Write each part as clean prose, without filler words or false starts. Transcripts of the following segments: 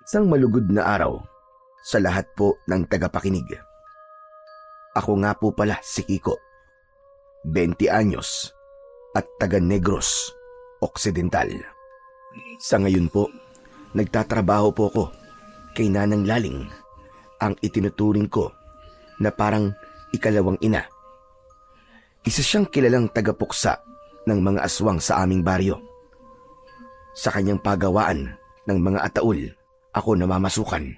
Isang malugod na araw sa lahat po ng tagapakinig. Ako nga po pala si Kiko, 20 anyos at taga Negros Occidental. Sa ngayon po, nagtatrabaho po ko kay Nanang Laling, ang itinuturing ko na parang ikalawang ina. Isa siyang kilalang tagapuksa ng mga aswang sa aming baryo. Sa kanyang pagawaan ng mga ataul, ako namamasukan.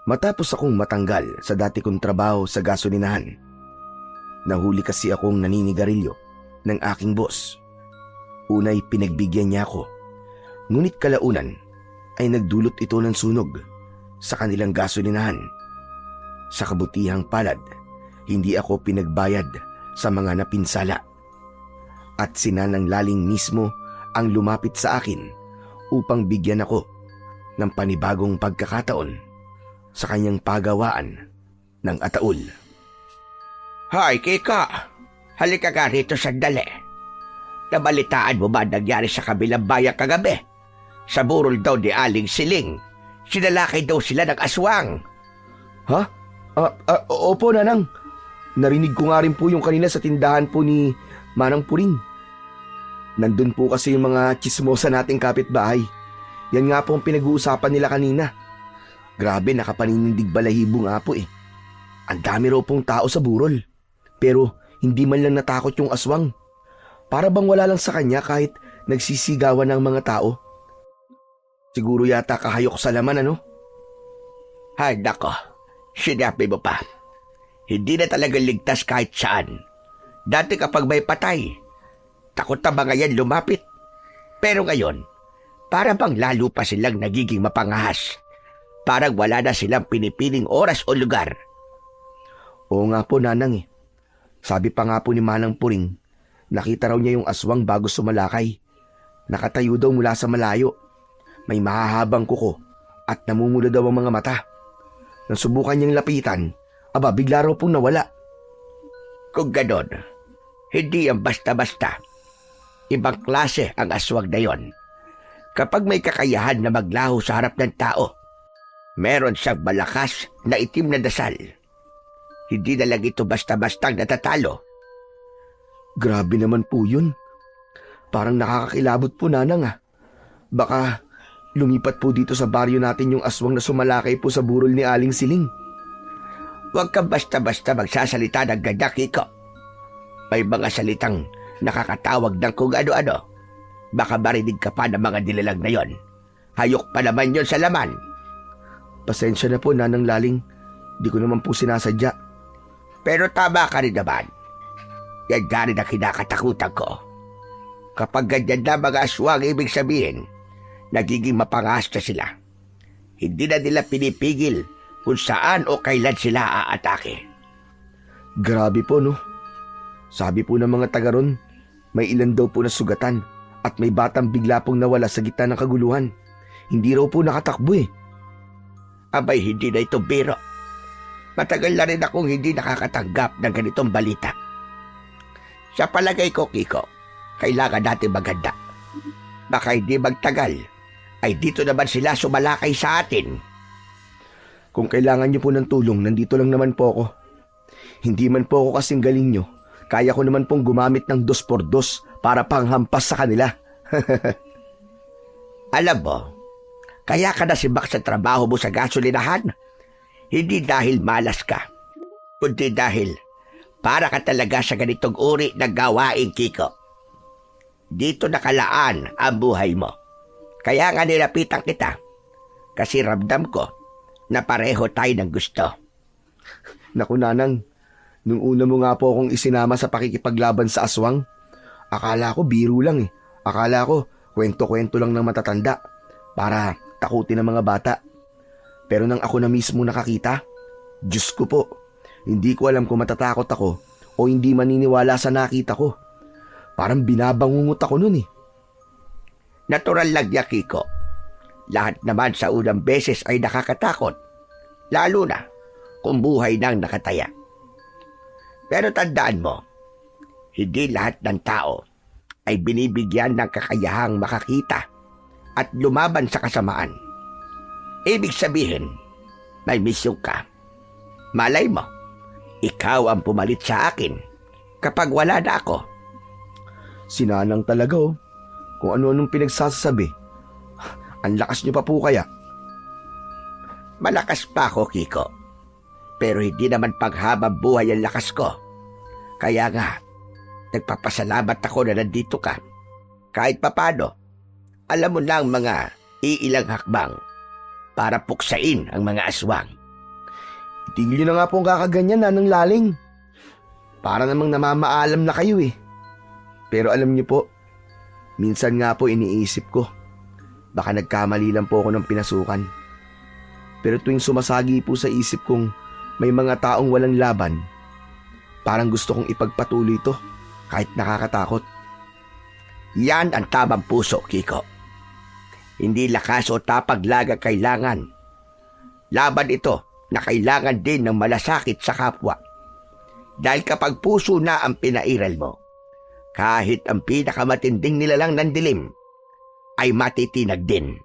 Matapos akong matanggal sa dati kong trabaho sa gasolinahan, nahuli kasi akong naninigarilyo ng aking boss. Unay pinagbigyan niya ako, ngunit kalaunan ay nagdulot ito ng sunog sa kanilang gasolinahan. Sa kabutihang palad, hindi ako pinagbayad sa mga napinsala. At si Nanang Laling mismo ang lumapit sa akin upang bigyan ako ng panibagong pagkakataon sa kanyang pagawaan ng ataul. Hoy, Kika! Halika ka rito sandali. Nabalitaan mo ba nangyari sa kabilang bayan kagabi? Sa burol daw ni Aling Siling. Sinalakay daw sila ng aswang. Ha? Opo, Nanang. Narinig ko nga rin po yung kanina sa tindahan po ni Manang Puring. Nandun po kasi yung mga chismosa nating kapitbahay. Yan nga po ang pinag-uusapan nila kanina. Grabe, nakapaninindig balahibo nga po eh. Ang dami raw pong tao sa burol. Pero hindi man lang natakot yung aswang. Para bang wala lang sa kanya kahit nagsisigawan ng mga tao. Siguro yata kahayok sa laman, ano? Hay nako, sinabi mo pa. Hindi na talaga ligtas kahit saan. Dati kapag may patay, takot na mga yan lumapit. Pero ngayon, para bang lalo pa silang nagiging mapangahas. Parang wala na silang pinipiling oras o lugar. Oo nga po, Nanang eh. Sabi pa nga po ni Manang Puring, nakita raw niya yung aswang bago sumalakay. Nakatayo daw mula sa malayo. May mahahabang kuko at namumula daw ang mga mata. Nang subukan niyang lapitan, bigla raw pong nawala. Kung ganon, hindi yan basta-basta. Ibang klase ang aswang na yon. Kapag may kakayahan na maglaho sa harap ng tao, meron siyang malakas na itim na dasal. Hindi na lang ito basta-bastang natatalo. Grabe naman po yun. Parang nakakakilabot po, Nanang ah. Baka lumipat po dito sa baryo natin yung aswang na sumalakay po sa burol ni Aling Siling. Huwag kang basta-basta magsasalita ng ganyan, Kiko. May mga salitang nakakatawag ng kung ano-ano. Baka marinig ka pa ng mga nilalang na yon. Hayok pa naman yon sa laman. Pasensya na po, Nanang Laling. Di ko naman po sinasadya. Pero tama ka rin naman. Yan nga rin ang kinakatakutan ko. Kapag ganyan na mga aswang, ibig sabihin, nagiging mapangahas na sila. Hindi na nila pinipigil kung saan o kailan sila aatake. Grabe po, no? Sabi po ng mga taga ron, may ilan daw po na sugatan at may batang bigla pong nawala sa gitna ng kaguluhan. Hindi raw po nakatakbo eh. Abay, hindi na ito biro. Matagal na rin akong hindi nakakatanggap ng ganitong balita. Sa palagay ko, Kiko, kailangan natin maganda. Baka hindi magtagal, ay dito naman sila sumalakay sa atin. Kung kailangan niyo po ng tulong, nandito lang naman po ako. Hindi man po ako kasing galing niyo. Kaya ko naman pong gumamit ng 2x2 para panghampas sa kanila. Alam mo, kaya ka nasibak sa trabaho mo sa gasolinahan? Hindi dahil malas ka, kundi dahil para ka talaga sa ganitong uri ng gawain, Kiko. Dito nakalaan ang buhay mo. Kaya nga nilapitan kita, kasi ramdam ko na pareho tayo ng gusto. Naku, Nanang, nung una mo nga po akong isinama sa pakikipaglaban sa aswang, akala ko biro lang eh. Akala ko kwento-kwento lang ng matatanda para takutin ng mga bata. Pero nang ako na mismo nakakita, Diyos ko po, hindi ko alam kung matatakot ako o hindi maniniwala sa nakita ko. Parang binabangungot ako nun eh. Natural lang niya, Kiko. Lahat naman sa unang beses ay nakakatakot. Lalo na kung buhay nang nakataya. Pero tandaan mo, hindi lahat ng tao ay binibigyan ng kakayahang makakita at lumaban sa kasamaan. Ibig sabihin, may misyon ka. Malay mo, ikaw ang pumalit sa akin kapag wala na ako. Sinanang talaga oh. Kung ano-anong pinagsasabi. Ang lakas niyo pa po kaya. Malakas pa ako, Kiko. Pero hindi naman paghabang buhay ang lakas ko. Kaya nga, nagpapasalamat ako na nandito ka. Kahit papano, alam mo na ang mga iilang hakbang para puksain ang mga aswang. Tigil niyo na nga po ang kakaganyan, Nanang Laling. Para namang namamaalam na kayo eh. Pero alam niyo po, minsan nga po iniisip ko, baka nagkamali lang po ako ng pinasukan. Pero tuwing sumasagi po sa isip kong may mga taong walang laban, parang gusto kong ipagpatuloy ito kahit nakakatakot. Yan ang tamang puso, Kiko. Hindi lakas o tapag laga kailangan. Laban ito na kailangan din ng malasakit sa kapwa. Dahil kapag puso na ang pinairal mo, kahit ang pinakamatinding nilalang ng dilim ay matitinag din.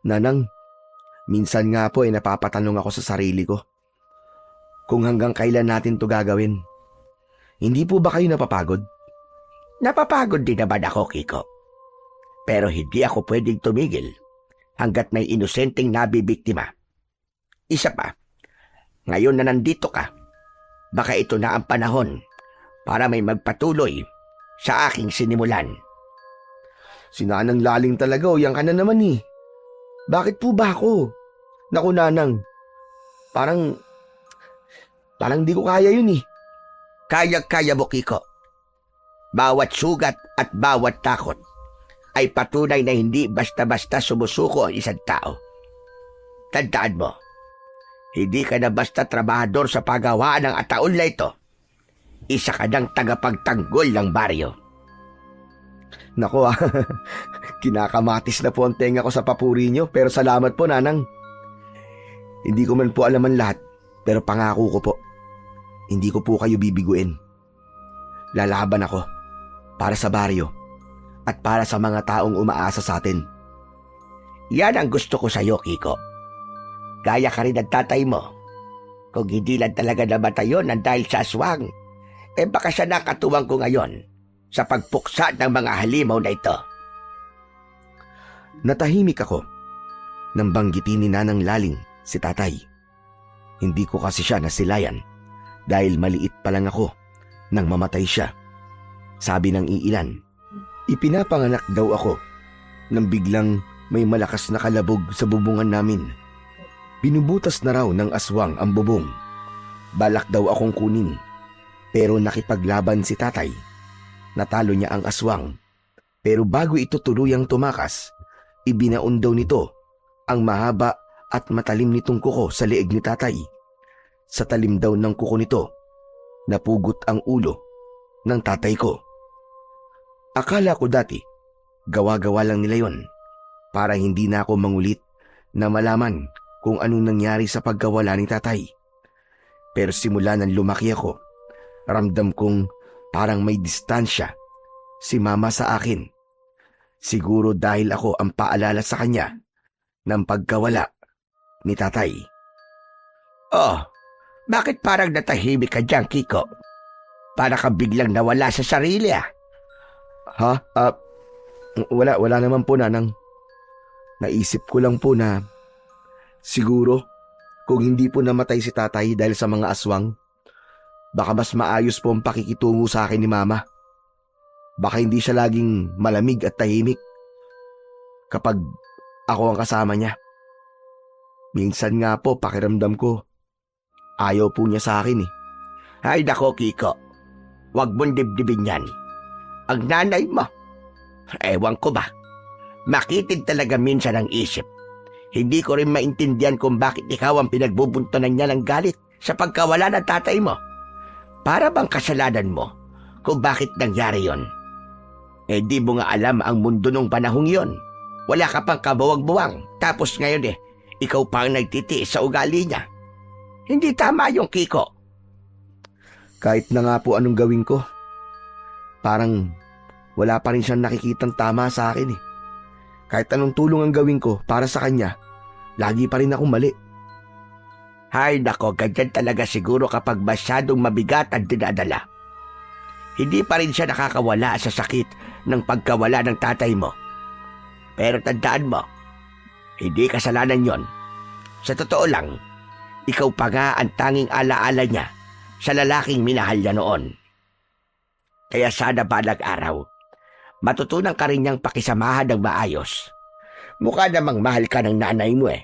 Nanang, minsan nga po ay napapatanong ako sa sarili ko kung hanggang kailan natin to gagawin. Hindi po ba kayo napapagod? Napapagod din naman ako, Kiko. Pero hindi ako pwedeng tumigil hanggat may inosenteng nabibiktima. Isa pa, ngayon na nandito ka, baka ito na ang panahon para may magpatuloy sa aking sinimulan. Sinanang Laling talaga o yan ka na naman eh. Bakit po ba ako? Naku Nanang, parang di ko kaya yun eh. Kaya-kaya mo, Kiko. Bawat sugat at bawat takot ay patunay na hindi basta-basta sumusuko ang isang tao. Tandaan mo, hindi ka na basta trabahador sa paggawaan ng ataol na ito. Isa ka ng tagapagtanggol ng baryo. Naku kinakamatis na po ang tenga ko sa papuri nyo, pero salamat po Nanang. Hindi ko man po alam ang lahat, pero pangako ko po, hindi ko po kayo bibiguin. Lalaban ako para sa baryo at para sa mga taong umaasa sa atin. Yan ang gusto ko sa iyo, Kiko. Gaya ka rin ng tatay mo. Kung hindi lang talaga namatay yun ng dahil sa aswang, baka siya nakatuwang ko ngayon sa pagpuksa ng mga halimaw na ito. Natahimik ako nang banggitin ni Nanang Laling si tatay. Hindi ko kasi siya nasilayan dahil maliit pa lang ako nang mamatay siya. Sabi ng iilan, ipinapanganak daw ako nang biglang may malakas na kalabog sa bubungan namin. Binubutas na raw ng aswang ang bubong. Balak daw akong kunin, pero nakipaglaban si tatay. Natalo niya ang aswang, pero bago ito tuluyang tumakas, ibinaon daw nito ang mahaba at matalim nitong kuko sa leeg ni tatay. Sa talim daw ng kuko nito, napugot ang ulo ng tatay ko. Akala ko dati, gawa-gawa lang nila yon para hindi na ako mangulit na malaman kung anong nangyari sa pagkawala ni tatay. Pero simula nang lumaki ako, ramdam kong parang may distansya si mama sa akin. Siguro dahil ako ang paalala sa kanya ng pagkawala ni tatay. Oh, bakit parang natahimik ka dyan, Kiko? Para ka biglang nawala sa sarili ah. Ha? Wala naman po Nanang. Naisip ko lang po na siguro kung hindi po namatay si tatay dahil sa mga aswang, baka mas maayos po ang pakikitungo sa akin ni mama. Baka hindi siya laging malamig at tahimik kapag ako ang kasama niya. Minsan nga po pakiramdam ko, ayaw po niya sa akin eh. Ay nako, Kiko, wag mong dibdibin yan. Ang nanay mo, ewan ko ba, makitid talaga minsan ang isip. Hindi ko rin maintindihan kung bakit ikaw ang pinagbubuntunan niya ng galit sa pagkawala ng tatay mo. Para bang kasalanan mo kung bakit nangyari yon? Di mo nga alam ang mundo nung panahong yon. Wala ka pang kabawag-buwang. Tapos ngayon ikaw pa ang nagtitiis sa ugali niya. Hindi tama yung Kiko. Kahit na nga po anong gawin ko, parang wala pa rin siyang nakikitang tama sa akin eh. Kahit anong tulong ang gawin ko para sa kanya, lagi pa rin akong mali. Hay nako, ganyan talaga siguro kapag masyadong mabigat ang dinadala. Hindi pa rin siya nakakawala sa sakit ng pagkawala ng tatay mo. Pero tandaan mo, hindi kasalanan yon. Sa totoo lang, ikaw pa nga ang tanging alaala niya sa lalaking minahal niya noon. Kaya sana balang araw, matutunan ka rin niyang pakisamahan ng maayos. Mukha namang mahal ka ng nanay mo eh.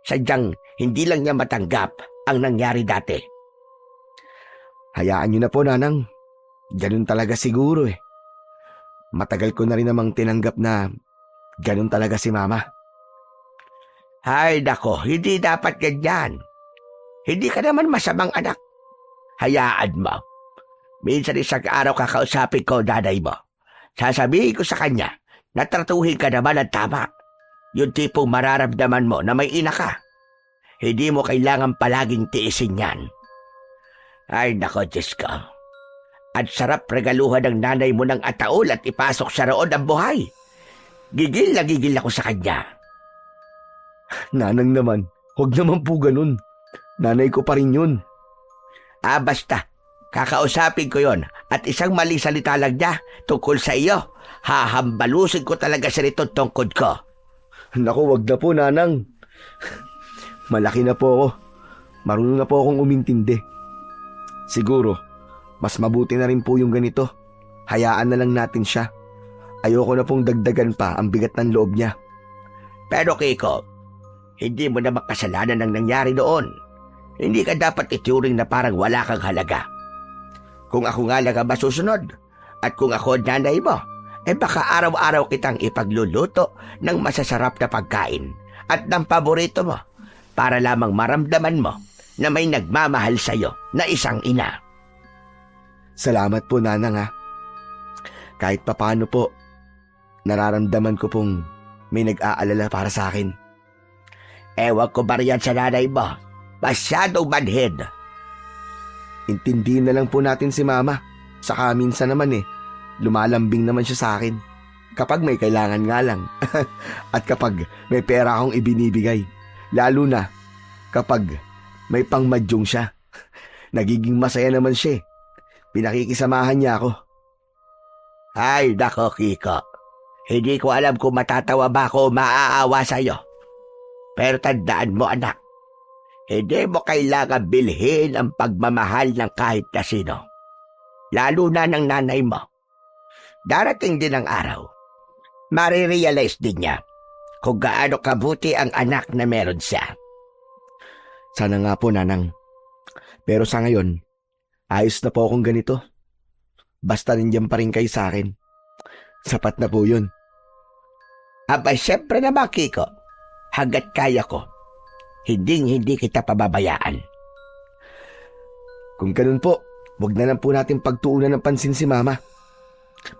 Sadyang hindi lang niya matanggap ang nangyari dati. Hayaan niyo na po, Nanang. Ganun talaga siguro eh. Matagal ko na rin namang tinanggap na ganun talaga si Mama. Hay nako, hindi dapat ganyan. Hindi ka naman masamang anak. Hayaan mo. Minsan isang araw kakausapin ko nanay mo. Sasabihin ko sa kanya na tratuhin ka naman ng tama. Yung tipong mararamdaman mo na may ina ka. Hindi mo kailangan palaging tiisin yan. Ay nako, Diyos ko. At sarap regaluhan ng nanay mo ng ataol at ipasok sa roon ang buhay. Gigil na gigil ako sa kanya. Nanang naman, huwag naman po ganun. Nanay ko pa rin yun. Basta. Kakausapin ko yon at isang maling salita lang niya tungkol sa iyo. Hahambalusin ko talaga sa nito tungkod ko. Naku, wag na po, Nanang. Malaki na po ako. Marunong na po akong umintindi. Siguro, mas mabuti na rin po yung ganito. Hayaan na lang natin siya. Ayoko na pong dagdagan pa ang bigat ng loob niya. Pero Kiko, hindi mo na makasalanan ang nangyari doon. Hindi ka dapat ituring na parang wala kang halaga. Kung ako nga lang ang masusunod, at kung ako nanay mo, baka araw-araw kitang ipagluluto ng masasarap na pagkain at ng paborito mo para lamang maramdaman mo na may nagmamahal sa'yo na isang ina. Salamat po, Nanang ha. Kahit papaano po, nararamdaman ko pong may nag-aalala para sa akin. Ewan ko ba riyan sa nanay mo? Masyadong manhid. Intindihin na lang po natin si Mama. Saka minsan naman lumalambing naman siya sa akin. Kapag may kailangan nga lang. At kapag may pera akong ibinibigay. Lalo na kapag may pangmadyong siya. Nagiging masaya naman siya. Pinakikisamahan niya ako. Ay, nako Kiko. Hindi ko alam kung matatawa ba ako o maaawa sa'yo. Pero tandaan mo anak, hindi mo kailangan bilhin ang pagmamahal ng kahit na sino. Lalo na ng nanay mo. Darating din ang araw. Marirealize din niya kung gaano kabuti ang anak na meron siya. Sana nga po, Nanang. Pero sa ngayon, ayos na po akong ganito. Basta nandiyan pa rin kayo sa akin. Sapat na po yun. Abay, syempre naman, Kiko. Hanggat kaya ko, hindi kita pababayaan. Kung ganun po, wag na lang po natin pagtuunan ng pansin si Mama.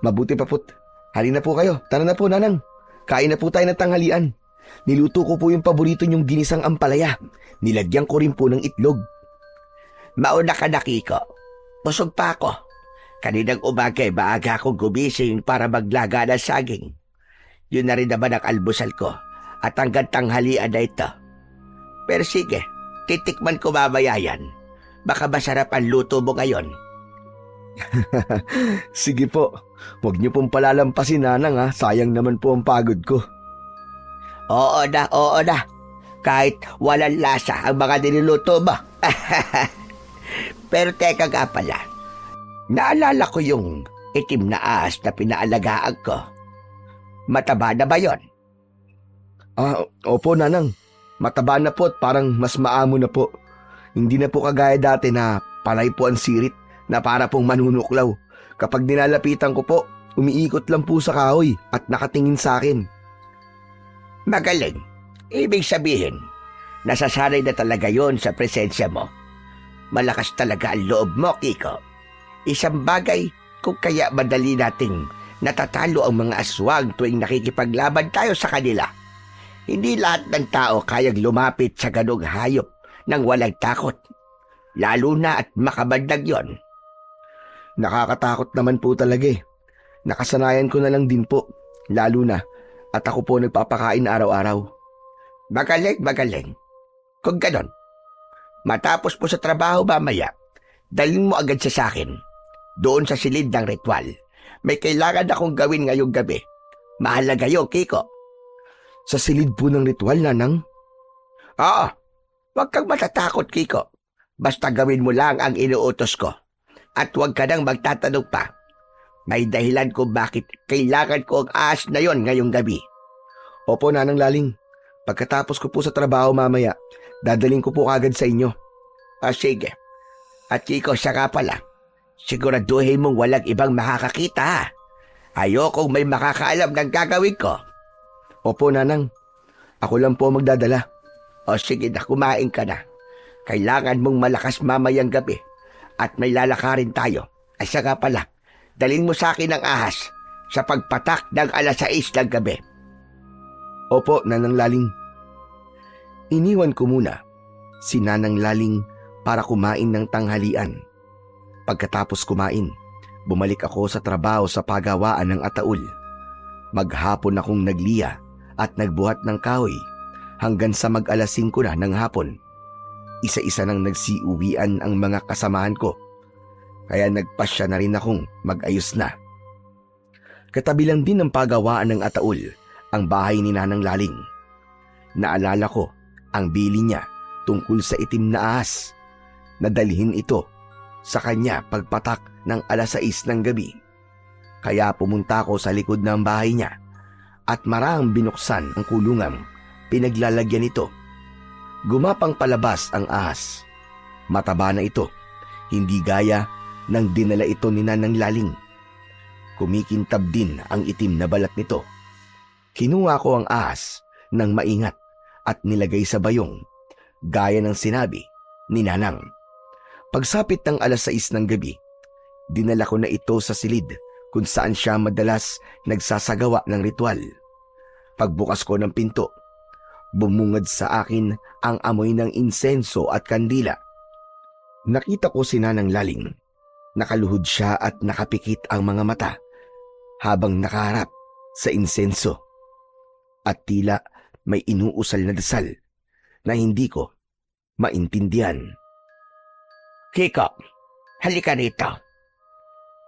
Mabuti pa po't. Halina po kayo. Tara na po, Nanang. Kain na po tayo ng tanghalian. Niluto ko po yung paborito niyong ginisang ampalaya. Nilagyan ko rin po ng itlog. Mauna ka na, Kiko. Busog pa ako. Kaninang umaga maaga akong gumising para maglaga ng saging. Yun na rin naman ang almusal ko. At hanggang tanghalian na ito. Pero sige, titikman ko mamaya yan. Baka masarap ang luto mo ngayon. Sige po. Huwag niyo pong palalampasin, Nanang ha. Sayang naman po ang pagod ko. Oo na. Kahit walang lasa ang mga niluluto mo. Pero teka nga pala. Naalala ko yung itim na ahas na pinaalagaan ko. Mataba na ba yon? Opo, Nanang. Mataba na po at parang mas maamo na po. Hindi na po kagaya dati na panay po ang sirit na para pong manunuklaw. Kapag ninalapitan ko po, umiikot lang po sa kahoy at nakatingin sa akin. Magaling. Ibig sabihin, nasasanay na talaga yon sa presensya mo. Malakas talaga ang loob mo, Kiko. Isang bagay kung kaya madali nating natatalo ang mga aswang tuwing nakikipaglaban tayo sa kanila. Hindi lahat ng tao kayang lumapit sa ganong hayop nang walang takot. Lalo na at makabandag yon. Nakakatakot naman po talaga Nakasanayan ko na lang din po. Lalo na at ako po nagpapakain araw-araw. Magaling. Kung ganon, matapos mo sa trabaho mamaya, dalhin mo agad siya sa akin. Doon sa silid ng ritual. May kailangan akong gawin ngayong gabi. Mahalaga yun, Kiko. Sa silid po ng ritual, Nanang? Oo, huwag kang matatakot, Kiko. Basta gawin mo lang ang inuutos ko. At huwag ka nang magtatanong pa. May dahilan kung bakit kailangan ko ang ahas na yon ngayong gabi. Opo, Nanang Laling. Pagkatapos ko po sa trabaho mamaya, dadaling ko po kagad sa inyo. Sige. At Kiko, siya ka pala. Siguraduhin mong walang ibang makakakita, ha? Ayokong may makakaalam ng gagawin ko. Opo, Nanang. Ako lang po magdadala. Sige na, kumain ka na. Kailangan mong malakas mamayang gabi. At may lalakarin tayo. Siya ka pala. Dalhin mo sa akin ang ahas sa pagpatak ng 6:00 ng gabi. Opo, Nanang Laling. Iniwan ko muna si Nanang Laling para kumain ng tanghalian. Pagkatapos kumain, bumalik ako sa trabaho sa pagawaan ng ataul. Maghapon akong nagliya at nagbuhat ng kahoy hanggang sa mag-alas 5 na ng hapon. Isa-isa nang nagsiuwian ang mga kasamahan ko, kaya nagpasya na rin akong mag-ayos na. Katabi lang din ng pagawaan ng ataul ang bahay ni Nanang Laling. Naalala ko ang bili niya tungkol sa itim na ahas. Nadalhin ito sa kanya pagpatak ng 6:00 ng gabi. Kaya pumunta ko sa likod ng bahay niya at marahang binuksan ang kulungang pinaglalagyan nito. Gumapang palabas ang ahas. Mataba na ito, hindi gaya ng dinala ito ni Nanang Laling. Kumikintab din ang itim na balat nito. Kinuha ko ang ahas ng maingat at nilagay sa bayong, gaya ng sinabi ni Nanang. Pagsapit ng 6:00 ng gabi, dinala ko na ito sa silid kung saan siya madalas nagsasagawa ng ritual. Pagbukas ko ng pinto, bumungad sa akin ang amoy ng insenso at kandila. Nakita ko si Nanang Laling. Nakaluhod siya at nakapikit ang mga mata habang nakaharap sa insenso. At tila may inuusal na dasal na hindi ko maintindihan. Kiko, halika rito.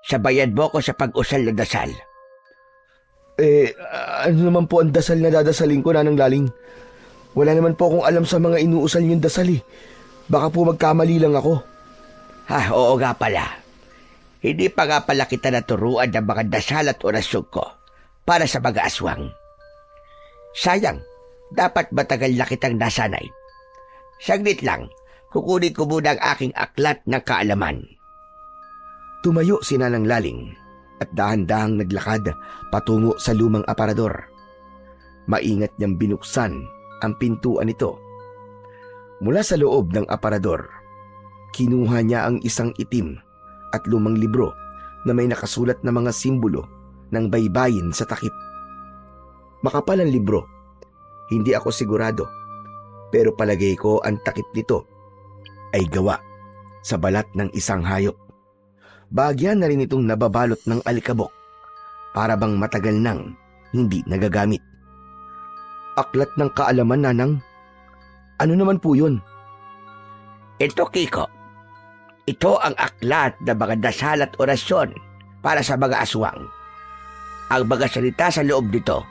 Sabayan mo ko sa pag-usal na dasal. Ano naman po ang dasal na dadasalin ko, Nanang Laling? Wala naman po akong alam sa mga inuusal niyong dasal eh. Baka po magkamali lang ako. Oo nga pala. Hindi pa nga pala kita naturuan ng mga dasal at orasyon ko para sa mga aswang. Sayang, dapat matagal na kitang nasanay. Saglit lang, kukunin ko muna ang aking aklat ng kaalaman. Tumayo si Nanang Laling at dahan-dahang naglakad patungo sa lumang aparador. Maingat niyang binuksan ang pintuan nito. Mula sa loob ng aparador, kinuha niya ang isang itim at lumang libro na may nakasulat na mga simbolo ng baybayin sa takip. Makapal ang libro. Hindi ako sigurado, pero palagay ko ang takip nito ay gawa sa balat ng isang hayop. Bahagyan na rin itong nababalot ng alikabok para bang matagal nang hindi nagagamit. Aklat ng kaalaman, Nanang? Ano naman po yun? Ito, Kiko. Ito ang aklat ng mga dasal at orasyon para sa mga aswang. Ang mga salita sa loob nito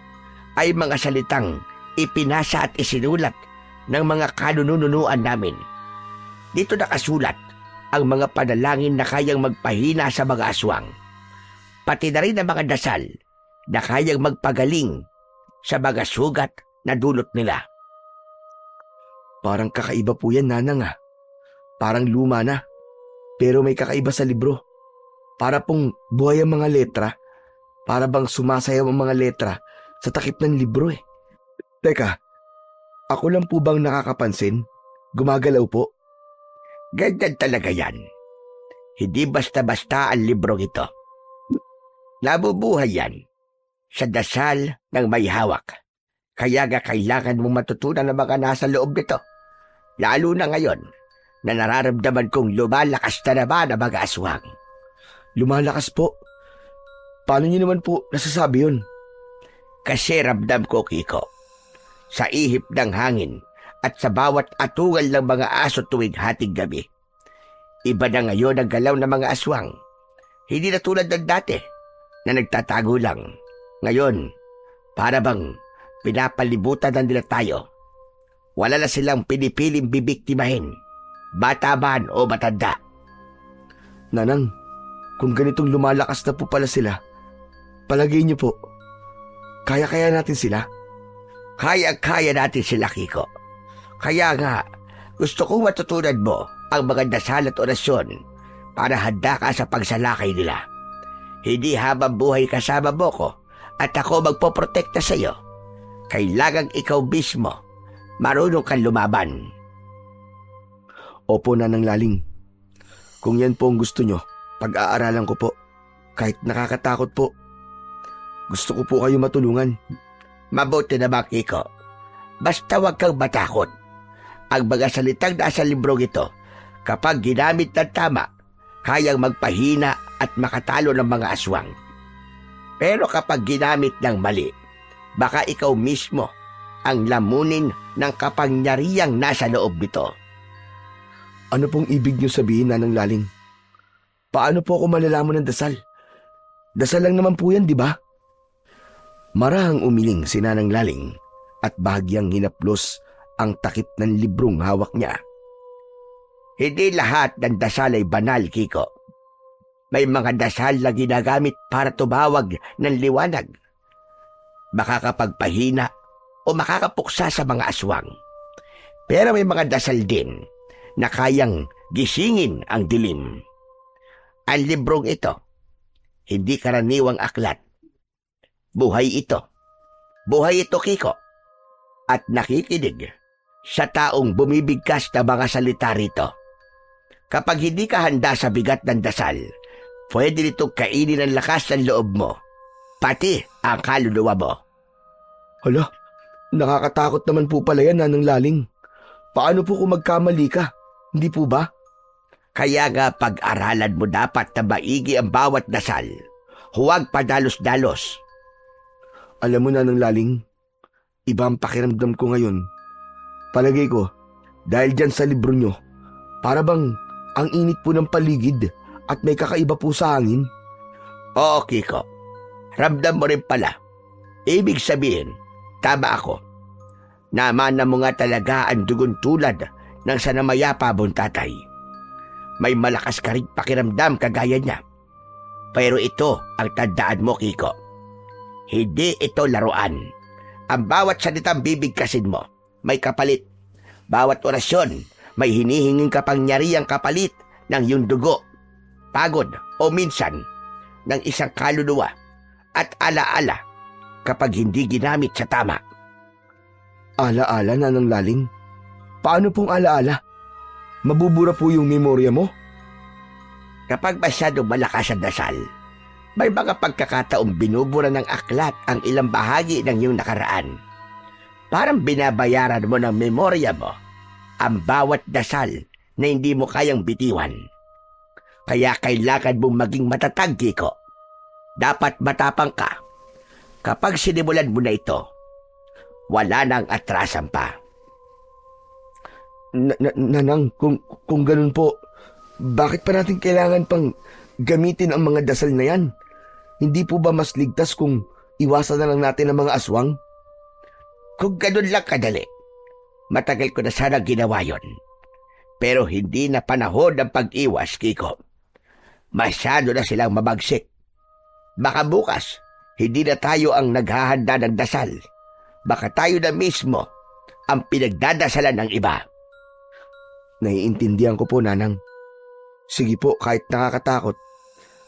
ay mga salitang ipinasa at isinulat ng mga kanununuan namin. Dito nakasulat ang mga panalangin na kayang magpahina sa mga aswang. Pati na rin ang mga dasal na kayang magpagaling sa mga sugat na dulot nila. Parang kakaiba po yan, Nanang ah. Parang luma na. Pero may kakaiba sa libro. Para pong buhay ang mga letra. Para bang sumasayaw ang mga letra sa takip ng libro eh. Teka, ako lang po bang nakakapansin? Gumagalaw po? Ganyan talaga yan. Hindi basta-basta ang librong ito. Nabubuhay yan sa dasal ng may hawak. Kaya nga kailangan mong matutunan ang mga nasa loob nito. Lalo na ngayon na nararamdaman kong lumalakas na naman ang mga aswang. Lumalakas po? Paano niyo naman po nasasabi yun? Kasi ramdam ko, Kiko. sa ihip ng hangin at sa bawat atungal ng mga aso tuwing hating gabi. Iba na ngayon ang galaw ng mga aswang. Hindi na tulad ng dati na nagtatago lang. Ngayon, para bang pinapalibutan na nila tayo. Wala na silang pinipiling bibiktimahin, bata man o matanda. Nanang, kung ganitong lumalakas na po pala sila, palagay niyo po, kaya-kaya natin sila? Kaya-kaya natin sila, Kiko. Kaya nga, gusto kong matutunan mo ang mga dasal at orasyon para handa ka sa pagsalakay nila. Hindi habang buhay kasama mo ko at ako magpoprotekta sa iyo. Kailangang ikaw mismo marunong kang lumaban. Opo, Nanang Laling. Kung yan po ang gusto nyo, pag-aaralan ko po. Kahit nakakatakot po. Gusto ko po kayo matulungan. Mabuti naman, Kiko. Basta huwag kang matakot. Ang mga salitang nasa librong ito, kapag ginamit ng tama, kayang magpahina at makatalo ng mga aswang. Pero kapag ginamit ng mali, baka ikaw mismo ang lamunin ng kapangyarihang nasa loob nito. Ano pong ibig nyo sabihin, Nanang Laling? Paano po ako malalaman ng dasal? Dasal lang naman po yan, di ba? Marahang umiling si Nanang Laling at bahagyang hinaplos ang takip ng librong hawak niya. Hindi lahat ng dasal ay banal, Kiko. May mga dasal na ginagamit para tumawag ng liwanag. Makakapagpahina o makakapuksa sa mga aswang. Pero may mga dasal din na kayang gisingin ang dilim. Ang librong ito, hindi karaniwang aklat. Buhay ito. Buhay ito, Kiko. At nakikinig sa taong bumibigkas na mga salita rito. Kapag hindi ka handa sa bigat ng dasal, pwede nitong kainin ang lakas ng loob mo, pati ang kaluluwa mo. Hala, nakakatakot naman po pala yan, Nanang Laling. Paano po kung magkamali ka? Hindi po ba? Kaya nga pag-aralan mo dapat na maigi ang bawat dasal. Huwag padalos-dalos. Alam mo, Nanang Laling, iba ang pakiramdam ko ngayon. Palagay ko, dahil dyan sa libro nyo, para bang ang init po ng paligid at may kakaiba po sa hangin. Oo, Kiko. Ramdam mo rin pala. Ibig sabihin, tama ako. Namana mo nga talaga ang dugon tulad ng sanamayapa mong tatay. May malakas ka rin pakiramdam kagaya niya. Pero ito ang tandaan mo, Kiko. Hindi ito laruan. Ang bawat salitang bibigkasin mo, may kapalit. Bawat orasyon, may hinihinging kapangyarihang kapalit ng iyong dugo, pagod o minsan ng isang kaluluwa at alaala kapag hindi ginamit sa tama. Alaala, Nanang Laling? Paano pong alaala? Mabubura po yung memorya mo? Kapag masyadong malakas ang dasal, may mga pagkakataong binubura ng aklat ang ilang bahagi ng iyong nakaraan. Parang binabayaran mo ng memorya mo ang bawat dasal na hindi mo kayang bitiwan. Kaya kailangan mong maging matatag, Kiko. Dapat matapang ka. Kapag sinimulan mo na ito, wala nang atrasan pa. Nanang, kung ganun po, bakit pa natin kailangan pang gamitin ang mga dasal na yan? Hindi po ba mas ligtas kung iwasan na lang natin ang mga aswang? Kung ganun lang kadali, matagal ko na sana ginawa yon. Pero hindi na panahon ng pag-iwas, Kiko. Masyado na silang mabagsik. Baka bukas, hindi na tayo ang naghahanda ng dasal. Baka tayo na mismo ang pinagdadasalan ng iba. Naiintindihan ko po, Nanang. Sige po, kahit nakakatakot,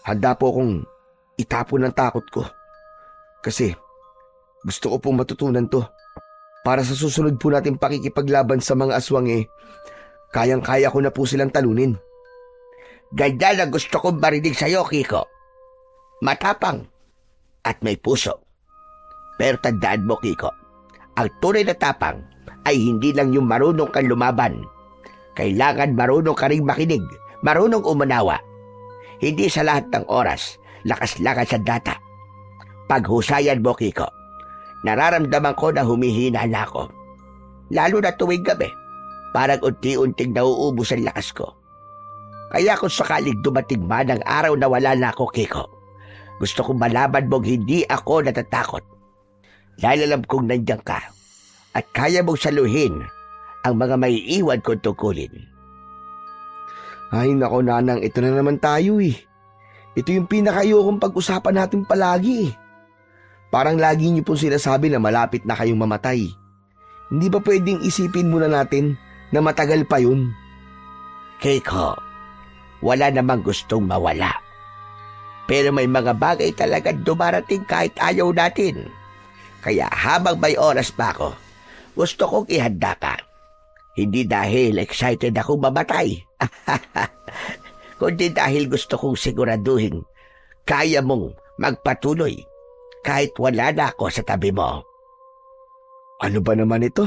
handa po akong itapon ang takot ko. Kasi gusto ko pong matutunan to. Para sa susunod po natin pakikipaglaban sa mga aswang kayang-kaya ko na po silang talunin. Ganda na gusto kong marinig sa'yo, Kiko. Matapang at may puso. Pero tandaan mo, Kiko, ang tunay na tapang ay hindi lang yung marunong kang lumaban. Kailangan marunong ka rin makinig, marunong umunawa. Hindi sa lahat ng oras, lakas-lakas sa data. Paghusayan mo, Kiko. Nararamdaman ko na humihina na ako. Lalo na tuwing gabi, parang unti-unting nauubos ang lakas ko. Kaya kung sakaling dumating man ang araw na wala na ako, Kiko, gusto kong malaman mong hindi ako natatakot. Dahil alam kong nandiyan ka at kaya mong saluhin ang mga maiiwan kong tungkulin. Ay nako Nanang, ito na naman tayo eh. Ito yung pinakayokong pag-usapan natin palagi eh. Parang lagi niyo pong sinasabi na malapit na kayong mamatay. Hindi ba pwedeng isipin muna natin na matagal pa yun? Keiko, wala namang gustong mawala. Pero may mga bagay talaga dumarating kahit ayaw natin. Kaya habang may oras pa ako, gusto kong ihanda ka. Hindi dahil excited akong mamatay, kundi dahil gusto kong siguraduhin kaya mong magpatuloy kahit wala na ako sa tabi mo. Ano ba naman ito?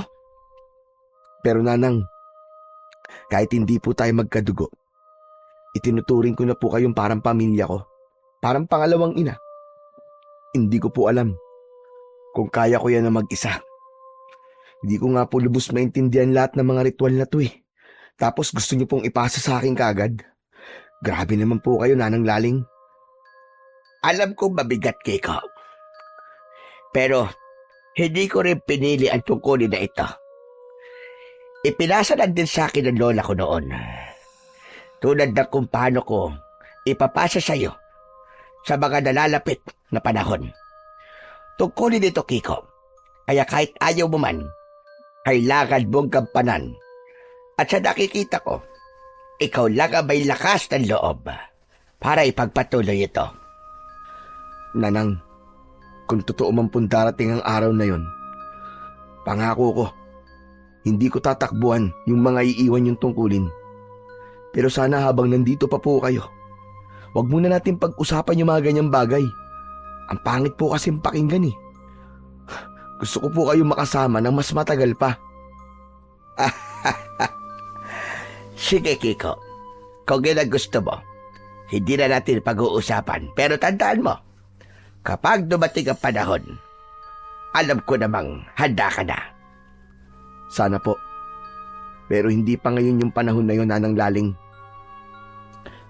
Pero Nanang, kahit hindi po tayo magkadugo, itinuturing ko na po kayong parang pamilya ko. Parang pangalawang ina. Hindi ko po alam kung kaya ko yan na mag-isa. Hindi ko nga po lubos maintindihan lahat ng mga ritual na to eh. Tapos gusto niyo pong ipasa sa akin kaagad. Grabe naman po kayo, Nanang Laling. Alam kong mabigat, Kiko. Pero hindi ko rin pinili ang tungkulin na ito. Ipinasa lang din sa akin ng lola ko noon. Tulad ng kung paano ko ipapasa sa iyo sa mga nalalapit na panahon. Tungkulin ito, Kiko. Kaya kahit ayaw mo man, kailangan mong gampanan. At sa nakikita ko, ikaw lang ang may lakas ng loob para ipagpatuloy ito. Nanang, kung totoo man pong darating ang araw na yon, pangako ko, hindi ko tatakbuhan yung mga iiwan yung tungkulin. Pero sana habang nandito pa po kayo, wag muna natin pag-usapan yung mga ganyang bagay. Ang pangit po kasing pakinggan eh. Gusto ko po kayo makasama ng mas matagal pa. Sige, Kiko. Kung yun ang gusto mo, hindi na natin pag-uusapan. Pero tandaan mo, kapag dumating ang panahon, alam ko namang handa ka na. Sana po. Pero hindi pa ngayon yung panahon na yun, Nanang Laling.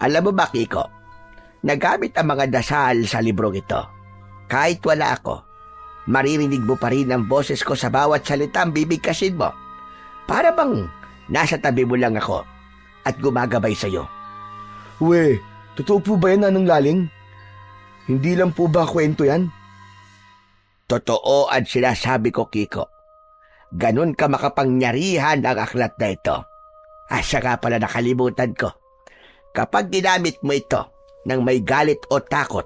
Alam mo ba, Kiko, nagamit ang mga dasal sa librong ito. Kahit wala ako, maririnig mo pa rin ang boses ko sa bawat salitang bibigkasin mo. Para bang nasa tabi mo lang ako at gumagabay sa'yo. We, totoo po ba yan, Nanang Laling? Hindi lang po ba kwento yan? Totoo ang sinasabi ko, Kiko. Ganon ka makapangyarihan ang aklat na ito. Siya nga pala nakalimutan ko. Kapag ginamit mo ito ng may galit o takot,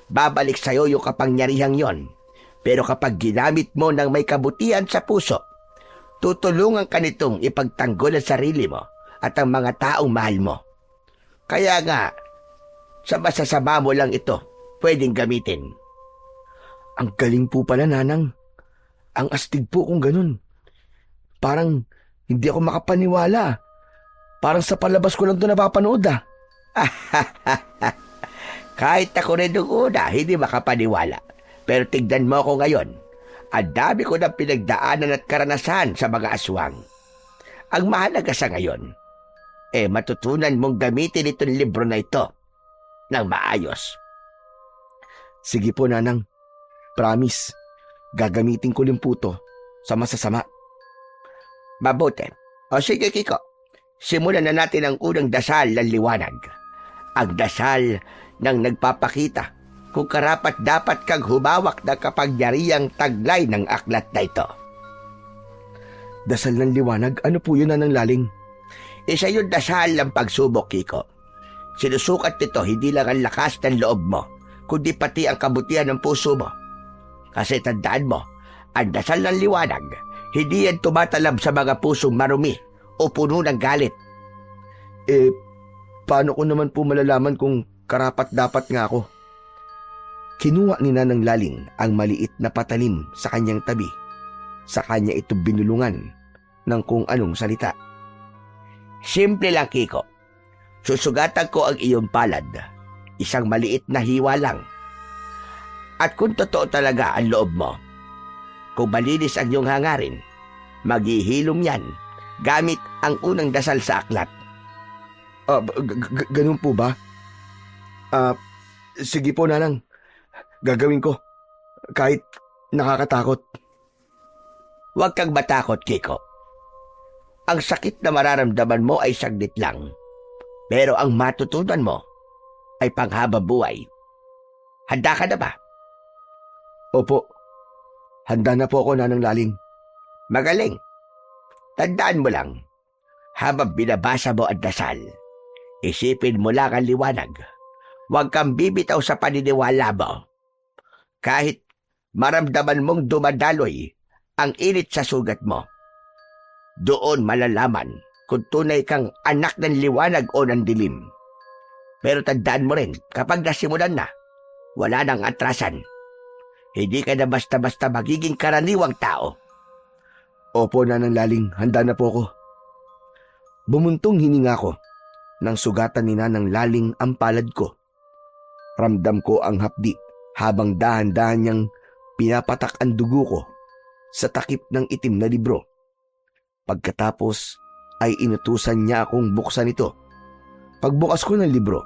babalik sa'yo yung kapangyarihang yon. Pero kapag ginamit mo ng may kabutihan sa puso, tutulungan ka nitong ipagtanggol ang sarili mo at ang mga taong mahal mo. Kaya nga, sa masasama mo lang ito pwedeng gamitin. Ang galing po pala, Nanang. Ang astig po kung ganun. Parang hindi ako makapaniwala. Parang sa palabas ko lang ito napapanood ah. Kahit ako rin nung una, hindi makapaniwala. Pero tignan mo ako ngayon. Ang dami ko ng pinagdaanan at karanasan sa mga aswang. Ang mahalaga sa ngayon, matutunan mong gamitin itong libro na ito ng maayos. Sige po, Nanang. Promise, gagamitin ko rin po to sa masasama. Mabuti. O sige, Kiko. Simulan na natin ang unang dasal ng liwanag. Ang dasal ng nagpapakita kung karapat-dapat kang humawak na kapangyarihang taglay ng aklat na ito. Dasal ng liwanag? Ano po yun, Nanang Laling? Isa yung dasal ng pagsubok, Kiko. Sinusukat nito hindi lang ang lakas ng loob mo, kundi pati ang kabutihan ng puso mo. Kasi tandaan mo, ang dasal ng liwanag, hindi yan tumatalab sa mga pusong marumi o puno ng galit. Paano ko naman po malalaman kung karapat-dapat nga ako? Kinuha ni Nanang Laling ang maliit na patalim sa kanyang tabi. Sa kanya ito binulungan ng kung anong salita. Simple lang, Kiko. Susugatan ko ang iyong palad. Isang maliit na hiwa lang. At kung totoo talaga ang loob mo, Kung malinis ang iyong hangarin, maghihilom yan gamit ang unang dasal sa aklat. Ganun po ba? Sige po, Nanang. Gagawin ko. Kahit nakakatakot. Huwag kang matakot, Kiko. Ang sakit na mararamdaman mo ay saglit lang. Pero ang matutunan mo ay panghabang buhay. Handa ka na ba? Opo. Handa na po ako, Nanang Laling. Magaling. Tandaan mo lang, habang binabasa mo ang dasal, isipin mo lang ang liwanag. Huwag kang bibitaw sa paniniwala mo. Kahit maramdaman mong dumadaloy ang init sa sugat mo, doon malalaman kung tunay kang anak ng liwanag o ng dilim. Pero tandaan mo rin, kapag nasimulan na, wala nang atrasan. Hindi ka na basta-basta magiging karaniwang tao. Opo, Nanang Laling. Handa na po ako. Bumuntong hininga ko nang sugatan ni Nanang Laling ang palad ko. Ramdam ko ang hapdi habang dahan-dahan niyang pinapatak ang dugo ko sa takip ng itim na libro. Pagkatapos ay inutusan niya akong buksan ito. Pagbukas ko ng libro,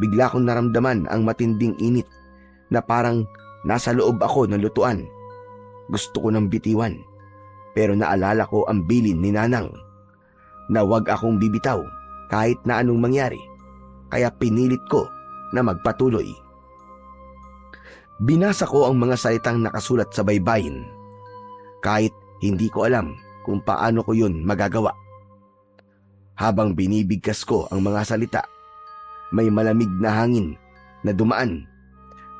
bigla kong naramdaman ang matinding init na parang nasa loob ako ng lutuan. Gusto ko nang bitiwan, pero naalala ko ang bilin ni Nanang na huwag akong bibitaw kahit na anong mangyari, kaya pinilit ko na magpatuloy. Binasa ko ang mga salitang nakasulat sa baybayin, kahit hindi ko alam kung paano ko yun magagawa. Habang binibigkas ko ang mga salita, may malamig na hangin na dumaan,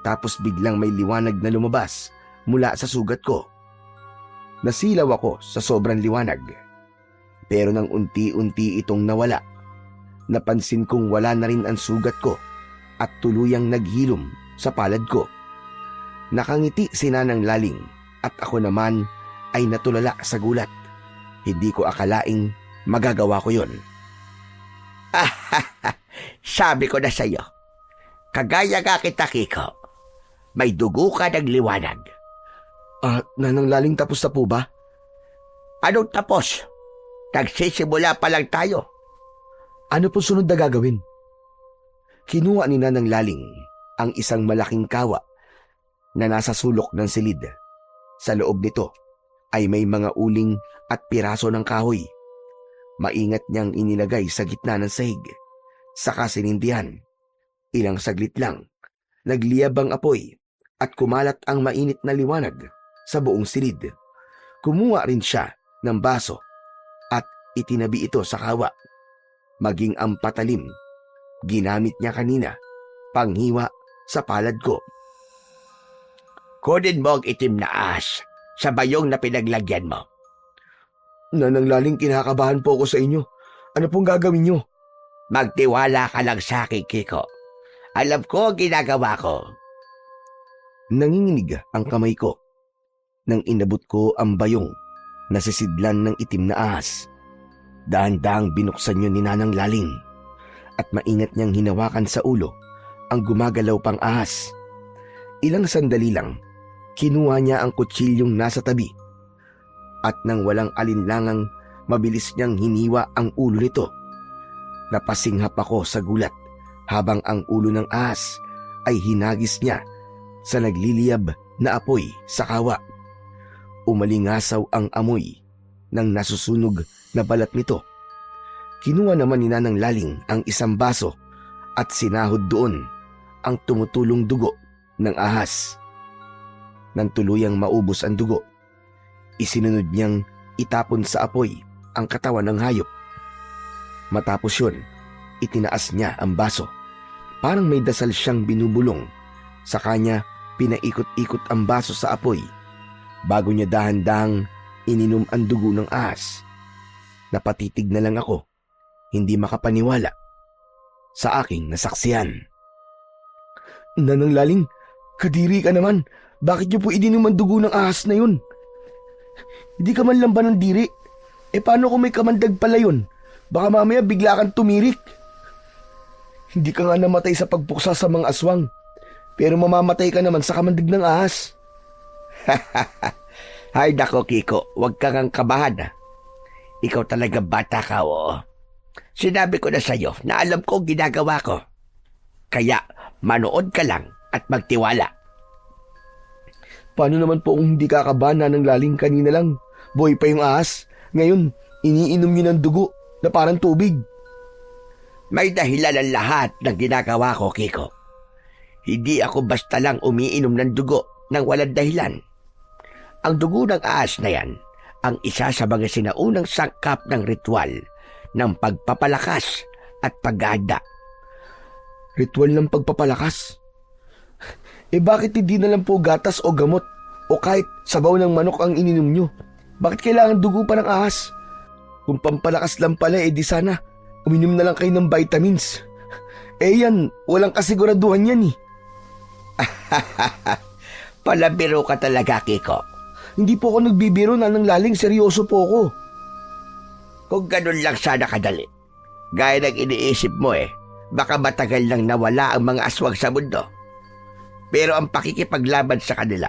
tapos biglang may liwanag na lumabas mula sa sugat ko. Nasilaw ako sa sobrang liwanag, pero nang unti-unti itong nawala, napansin kong wala na rin ang sugat ko at tuluyang naghilom sa palad ko. Nakangiti si Nanang Laling at ako naman ay natulala sa gulat. Hindi ko akalaing magagawa ko yun. Sabi ko na sa'yo, kagaya ka kita, Kiko. May dugo ka ng liwanag. Nanang Laling, tapos na po ba? Anong tapos? Nagsisimula pa lang tayo. Ano po sunod na gagawin? Kinuha ni Nanang Laling ang isang malaking kawa na nasa sulok ng silid. Sa loob nito ay may mga uling at piraso ng kahoy. Maingat niyang inilagay sa gitna ng sahig. Saka sinindihan. Ilang saglit lang, nagliyab ang apoy at kumalat ang mainit na liwanag sa buong silid. Kumuha rin siya ng baso at itinabi ito sa kawa. Maging ang patalim, ginamit niya kanina panghiwa sa palad ko. Kunin mo ang itim na ahas sa bayong na pinaglagyan mo. Nanang Laling, kinakabahan po ako sa inyo. Ano pong gagawin niyo? Magtiwala ka lang sa akin, Kiko. Alam ko ang ginagawa ko. Nanginginig ang kamay ko nang inabot ko ang bayong na sisidlan ng itim na ahas. Dahan-dahang binuksan yun ni Nanang Laling at maingat niyang hinawakan sa ulo ang gumagalaw pang ahas. Ilang sandali lang, kinuha niya ang kutsilyong nasa tabi at nang walang alinlangang mabilis niyang hiniwa ang ulo nito. Napasinghap ako sa gulat habang ang ulo ng ahas ay hinagis niya sa nagliliyab na apoy sa kawa. Umalingasaw ang amoy ng nasusunog na balat nito. Kinuha naman ni Nanang Laling ang isang baso at sinahod doon ang tumutulong dugo ng ahas. Nang tuluyang maubos ang dugo, isinunod niyang itapon sa apoy ang katawan ng hayop. Matapos yun, itinaas niya ang baso. Parang may dasal siyang binubulong. Sa kanya, pinaikot-ikot ang baso sa apoy bago niya dahan-dahang ininom ang dugo ng ahas. Napatitig na lang ako, hindi makapaniwala sa aking nasaksihan. Nanang Laling, kadiri ka naman. Bakit niyo po ininom ang dugo ng ahas na yun? Hindi ka man lang ba ng diri? Paano kung may kamandag pala yun? Baka mamaya bigla kang tumirik. Hindi ka nga namatay sa pagpuksa sa mga aswang, pero mamamatay ka naman sa kamandag ng ahas. Ay nako, Kiko, huwag kang ang kabahan. Ikaw talaga bata ka, oo. Sinabi ko na sa'yo na alam ko ang ginagawa ko. Kaya manood ka lang at magtiwala. Paano naman po kung hindi kakabahan ng laling kanina lang? Boy pa yung ahas. Ngayon, iniinom niyo ng dugo na parang tubig. May dahilan ang lahat ng ginagawa ko, Kiko. Hindi ako basta lang umiinom ng dugo nang walang dahilan. Ang dugo ng ahas na yan ang isa sa mga sinaunang sangkap ng ritual ng pagpapalakas at paghahanda. Ritual ng pagpapalakas? Bakit hindi na lang po gatas o gamot o kahit sabaw ng manok ang ininom nyo? Bakit kailangan dugo pa ng ahas? Kung pampalakas lang pala, di sana uminom na lang kayo ng vitamins. Yan, walang kasiguraduhan yan eh. Palabiro ka talaga, Kiko. Hindi po ako nagbibiro na ng laling, seryoso po ako. Kung ganun lang sana kadali. Gaya ng iniisip mo baka matagal nang nawala ang mga aswang sa mundo. Pero ang pakikipaglaban sa kanila,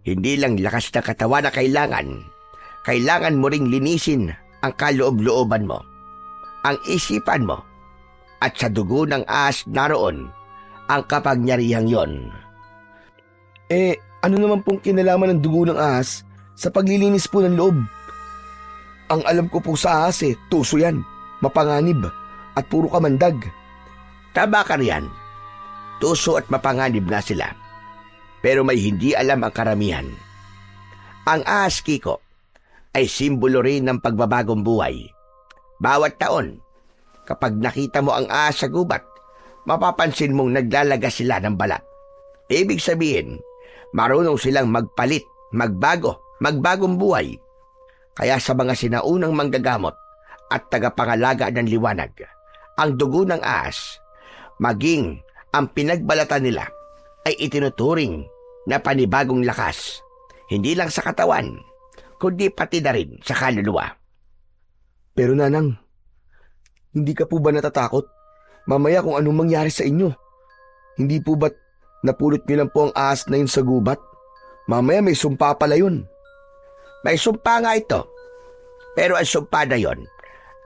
hindi lang lakas ng katawan na kailangan mo ring linisin ang kaloob-looban mo, ang isipan mo, at sa dugo ng ahas naroon ang kapangyarihang yon. Ano naman pong kinalaman ng dugo ng ahas sa paglilinis po ng loob? Ang alam ko po sa ahas tuso yan, mapanganib, at puro kamandag. Tama ka riyan. Tuso at mapanganib nga sila. Pero may hindi alam ang karamihan. Ang ahas, Kiko, ay simbolo rin ng pagbabagong buhay. Bawat taon, kapag nakita mo ang ahas sa gubat, mapapansin mong naglalagas sila ng balat. Ibig sabihin, marunong silang magpalit, magbagong buhay. Kaya sa mga sinaunang manggagamot at tagapangalaga ng liwanag, ang dugo ng ahas, maging ang pinagbalatan nila, ay itinuturing na panibagong lakas, hindi lang sa katawan, kundi pati na rin sa kaluluwa. Pero Nanang, hindi ka po ba natatakot? Mamaya kung anong mangyari sa inyo. Hindi po ba't napulot niyo lang po ang ahas na yun sa gubat? Mamaya may sumpa pala yun. May sumpa nga ito. Pero ang sumpa na yun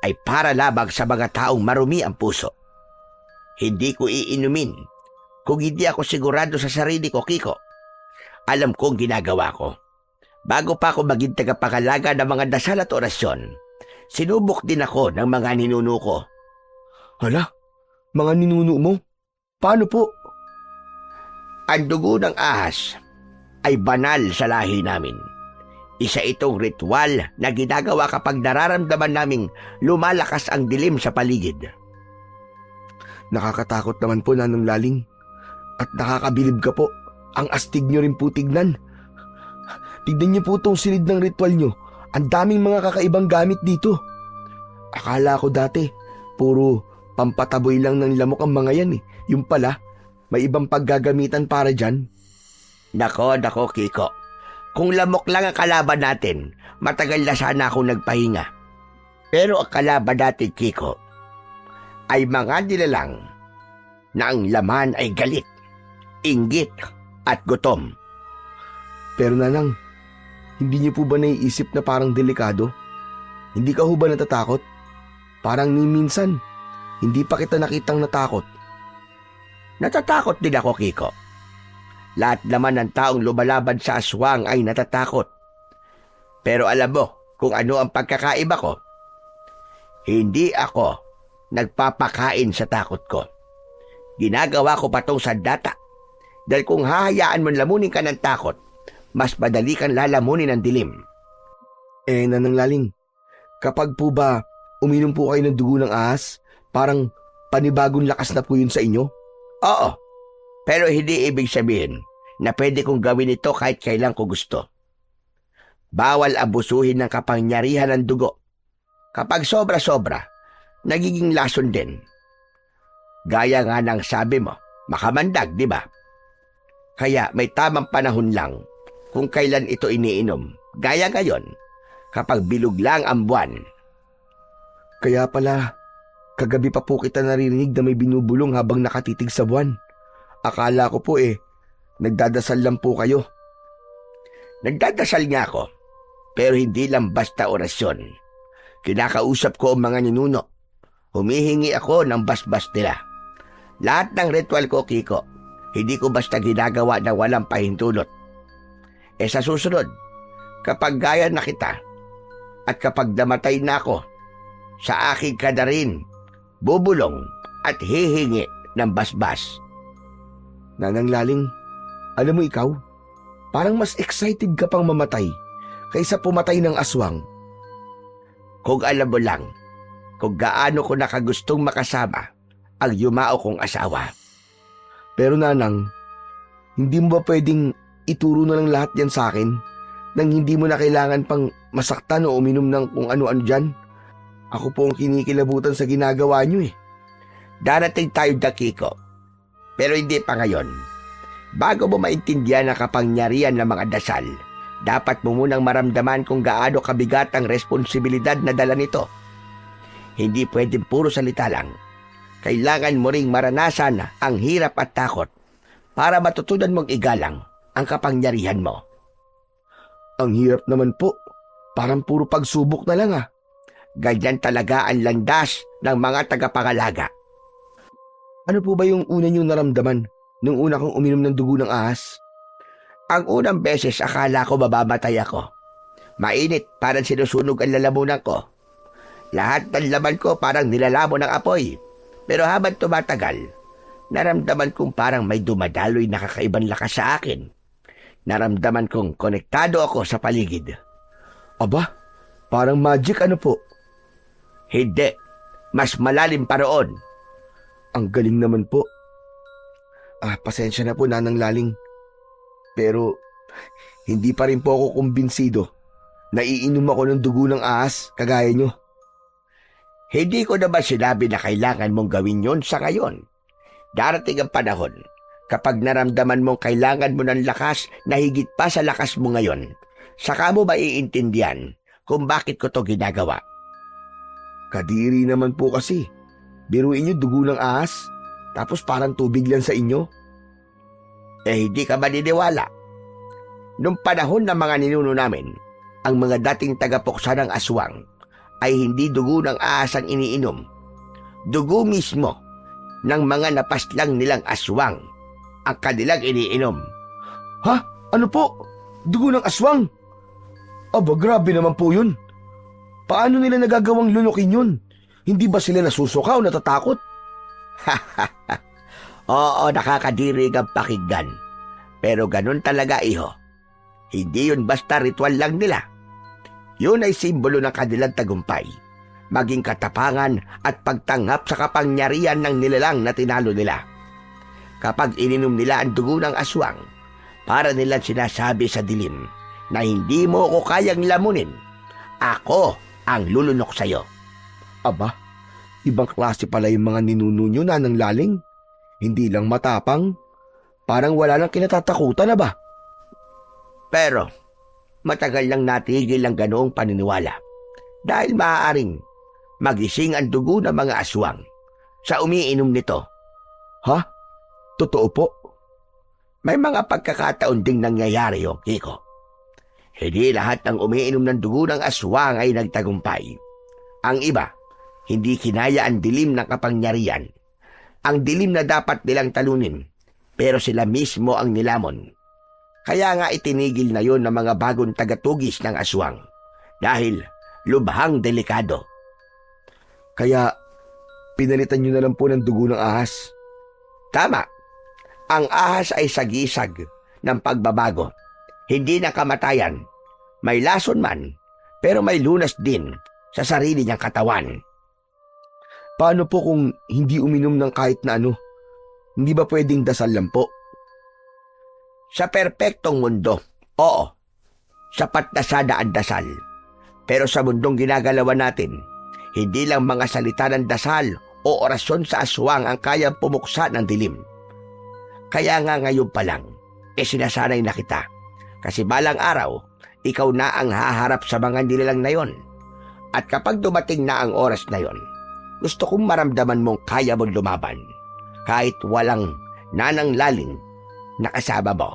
ay para labang sa mga taong marumi ang puso. Hindi ko iinumin kung hindi ako sigurado sa sarili ko, Kiko. Alam ko ang ginagawa ko. Bago pa ako maging tagapangalaga ng mga dasal at orasyon, sinubok din ako ng mga ninuno ko. Hala, mga ninuno mo? Paano po? Ang dugo ng ahas ay banal sa lahi namin. Isa itong ritual na ginagawa kapag nararamdaman naming lumalakas ang dilim sa paligid. Nakakatakot naman po, Nanang Laling. At nakakabilib ka po. Ang astig nyo rin po tignan. Tignan niyo po itong silid ng ritual nyo. Ang daming mga kakaibang gamit dito. Akala ko dati, puro pampataboy lang ng lamok ang mga yan . Yung pala, may ibang paggagamitan para dyan. Nako, Kiko. Kung lamok lang ang kalaban natin, matagal na sana akong nagpahinga. Pero ang kalaban natin, Kiko, ay mga nilalang na ang laman ay galit, inggit at gutom. Pero Nanang, hindi niyo po ba naiisip na parang delikado? Hindi ka ho ba natatakot? Parang ni minsan, hindi pa kita nakitang natakot. Natatakot din ako, Kiko. Lahat naman ng taong lumalaban sa aswang ay natatakot. Pero alam mo kung ano ang pagkakaiba ko? Hindi ako nagpapakain sa takot ko. Ginagawa ko pa tong sandata. Dahil kung hahayaan mo lamunin ka ng takot, mas madali kang lalamunin ng dilim. Nanang Laling, kapag po ba uminom po kayo ng dugo ng ahas, parang panibagong lakas na po yun sa inyo? Oo, pero hindi ibig sabihin na pwede kong gawin ito kahit kailan ko gusto. Bawal abusuhin ng kapangyarihan ng dugo. Kapag sobra-sobra, nagiging lason din. Gaya nga ng sabi mo, makamandag, di ba? Kaya may tamang panahon lang kung kailan ito iniinom. Gaya ngayon, kapag bilog lang ang buwan. Kaya pala, kagabi pa po kita naririnig na may binubulong habang nakatitig sa buwan. Akala ko po nagdadasal lang po kayo. Nagdadasal nga ako, Pero hindi lang basta orasyon. Kinakausap ko ang mga ninuno. Humihingi ako ng basbas nila. Lahat ng ritual ko, Kiko, hindi ko basta ginagawa na walang pahintulot. Sa susunod, kapag gaya na kita, at kapag namatay na ako, sa aking kadarin, bubulong at hihingi ng basbas. Nanang Laling, alam mo ikaw, parang mas excited ka pang mamatay kaysa pumatay ng aswang. Kung alam mo lang, kung gaano ko nakagustong makasama ang yumao kong asawa. Pero Nanang, hindi mo ba pwedeng ituro na lang lahat yan sa akin nang hindi mo na kailangan pang masaktan o uminom ng kung ano-ano dyan? Ako po ang kinikilabutan sa ginagawa nyo eh. Darating tayo, Kiko. Pero hindi pa ngayon. Bago mo maintindihan ang kapangyarihan ng mga dasal, dapat mo munang maramdaman kung gaano kabigat ang responsibilidad na dala nito. Hindi pwedeng puro salita lang. Kailangan mo ring maranasan ang hirap at takot para matutunan mong igalang ang kapangyarihan mo. Ang hirap naman po. Parang puro pagsubok na lang ah. Ganyan talaga ang landas ng mga tagapangalaga. Ano po ba yung una niyong naramdaman nung una kong uminom ng dugo ng ahas? Ang unang beses akala ko mamamatay ako. Mainit, parang sinusunog ang lalamunan ko. Lahat ng laman ko parang nilalamon ng apoy. Pero habang tumatagal, naramdaman kong parang may dumadaloy na kakaibang lakas sa akin. Naramdaman kong konektado ako sa paligid. Aba, parang magic ano po? Hindi, mas malalim pa roon. Ang galing naman po. Pasensya na po, Nanang Laling. Pero, hindi pa rin po ako kumbinsido na iinom ako ng dugo ng ahas kagaya nyo. Hindi ko naman sinabi na kailangan mong gawin yon sa ngayon. Darating ang panahon, kapag naramdaman mong kailangan mo ng lakas na higit pa sa lakas mo ngayon, saka mo maiintindihan kung bakit ko to ginagawa. Kadiri naman po kasi. Biruin nyo dugo ng ahas, tapos parang tubig lang sa inyo. Hindi ka maniniwala. Nung panahon ng mga ninuno namin, ang mga dating tagapuksa ng aswang ay hindi dugo ng ahas ang iniinom. Dugo mismo ng mga napaslang nilang aswang ang kanilang iniinom. Ha? Ano po? Dugo ng aswang? Aba, grabe naman po yun. Paano nila nagagawang lunukin yun? Hindi ba sila nasusuka o natatakot? Oo, nakakadirig ang pakinggan. Pero ganun talaga, iho. Hindi yun basta ritual lang nila. Yun ay simbolo ng kanilang tagumpay, maging katapangan at pagtanggap sa kapangyarihan ng nilalang na tinalo nila. Kapag ininom nila ang dugo ng aswang, para nilang sinasabi sa dilim na hindi mo ko kayang lamunin. Ako ang lulunok sa'yo. Aba, ibang klase pala yung mga ninuno nyo, Nanang Laling. Hindi lang matapang, parang wala nang kinatatakutan na ba? Pero matagal lang natigil ang ganoong paniniwala dahil maaaring magising ang dugo ng mga aswang sa umiinom nito. Ha? Totoo po? May mga pagkakataon ding nangyayari yung Kiko. Hindi lahat ng umiinom ng dugo ng aswang ay nagtagumpay. Ang iba, hindi kinaya ang dilim ng kapangyarihan. Ang dilim na dapat nilang talunin, pero sila mismo ang nilamon. Kaya nga itinigil na yon ng mga bagong tagatugis ng aswang dahil lubhang delikado. Kaya pinalitan nyo na lang po ng dugo ng ahas. Tama. Ang ahas ay sagisag ng pagbabago. Hindi na kamatayan. May lason man, pero may lunas din sa sarili niyang katawan. Paano po kung hindi uminom ng kahit na ano? Hindi ba pwedeng dasal lang po? Sa perpektong mundo, oo. Sapat na sana ang dasal. Pero sa mundong ginagalawan natin, hindi lang mga salita ng dasal o orasyon sa aswang ang kayang pumuksa ng dilim. Kaya nga ngayon pa lang, sinasanay na kita. Kasi balang araw, ikaw na ang haharap sa mga nilalang na yon. At kapag dumating na ang oras na yon, gusto kong maramdaman mong kaya mong lumaban. Kahit walang Nanang Laling na kasama mo.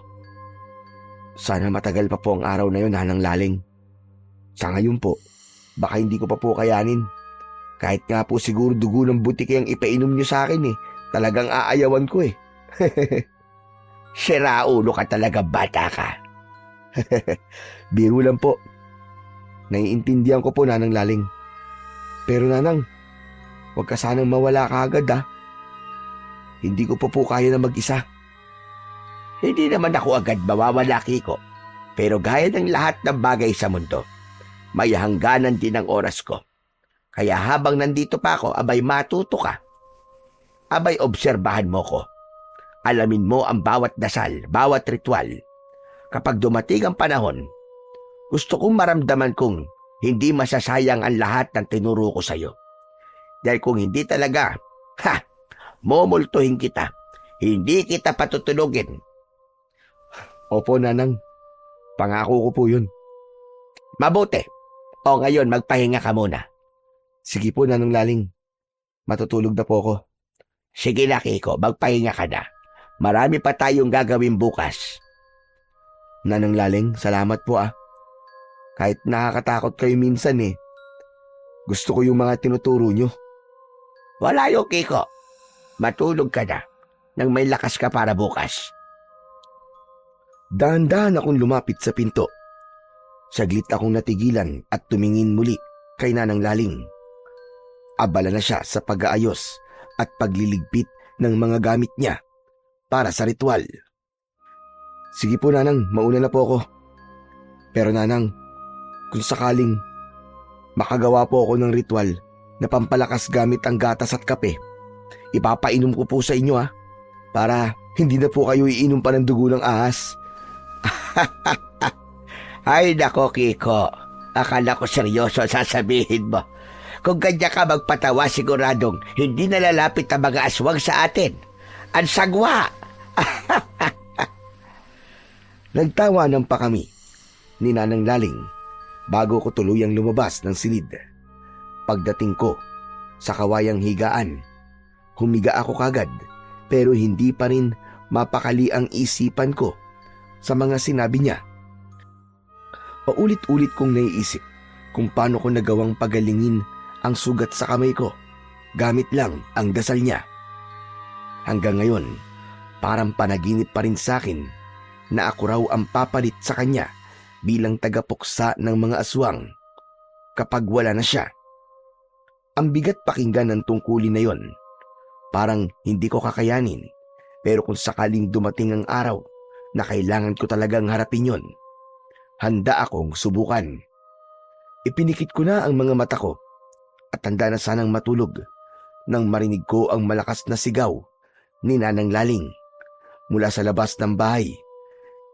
Sana matagal pa po ang araw na yon, Nanang Laling. Sa ngayon po, baka hindi ko pa po kayanin. Kahit nga po siguro dugo ng butike ang ipainom niyo sa akin eh. Talagang aayawan ko eh. Sira ulo ka talaga, bata ka. Biro lang po. Naiintindihan ko po, Nanang Laling. Pero Nanang, huwag ka sanang mawala ka agad ah. Hindi ko po kaya na mag-isa. Hindi naman ako agad mawawala, Kiko. Pero gaya ng lahat ng bagay sa mundo, may hangganan din ang oras ko. Kaya habang nandito pa ako, abay matuto ka. Abay obserbahan mo ko. Alamin mo ang bawat dasal, bawat ritual. Kapag dumating ang panahon, gusto kong maramdaman kong hindi masasayang ang lahat ng tinuro ko sa'yo. Dahil kung hindi talaga, momultuhin kita. Hindi kita patutulugin. Opo, Nanang. Pangako ko po yun. Mabuti. O ngayon, magpahinga ka muna. Sige po, Nanang Laling. Matutulog na po ako. Sige na, Kiko, magpahinga ka na. Marami pa tayong gagawin bukas. Nanang Laling, salamat po ah. Kahit nakakatakot kayo minsan eh. Gusto ko yung mga tinuturo nyo. Wala yung Kiko. Matulog ka na nang may lakas ka para bukas. Dahan-dahan akong lumapit sa pinto. Saglit akong natigilan at tumingin muli kay Nanang Laling. Abala na siya sa pag-aayos at pagliligpit ng mga gamit niya para sa ritual. Sige po, Nanang, mauna na po ako. Pero Nanang, kung sakaling makagawa po ako ng ritual na pampalakas gamit ang gatas at kape, ipapainom ko po sa inyo para hindi na po kayo iinom pa ng dugo ng ahas. Ay nako, Kiko. Akala ko seryoso sasabihin mo. Kung ganyan ka magpatawa, siguradong hindi nalalapit ang mga aswang sa atin. Ang sagwa! Nagtawanan pa kami ni Nanang Laling bago ko tuluyang lumabas ng silid. Pagdating ko sa kawayang higaan, humiga ako kagad pero hindi pa rin mapakali ang isipan ko sa mga sinabi niya. Paulit-ulit kong naiisip kung paano ko nagawang pagalingin ang sugat sa kamay ko gamit lang ang dasal niya. Hanggang ngayon, parang panaginip pa rin sa akin na ako raw ang papalit sa kanya bilang tagapuksa ng mga aswang kapag wala na siya. Ang bigat pakinggan ng tungkulin na yon. Parang hindi ko kakayanin, pero kung sakaling dumating ang araw na kailangan ko talagang harapin yon, handa akong subukan. Ipinikit ko na ang mga mata ko at handa na sanang matulog nang marinig ko ang malakas na sigaw ni Nanang Laling. Mula sa labas ng bahay,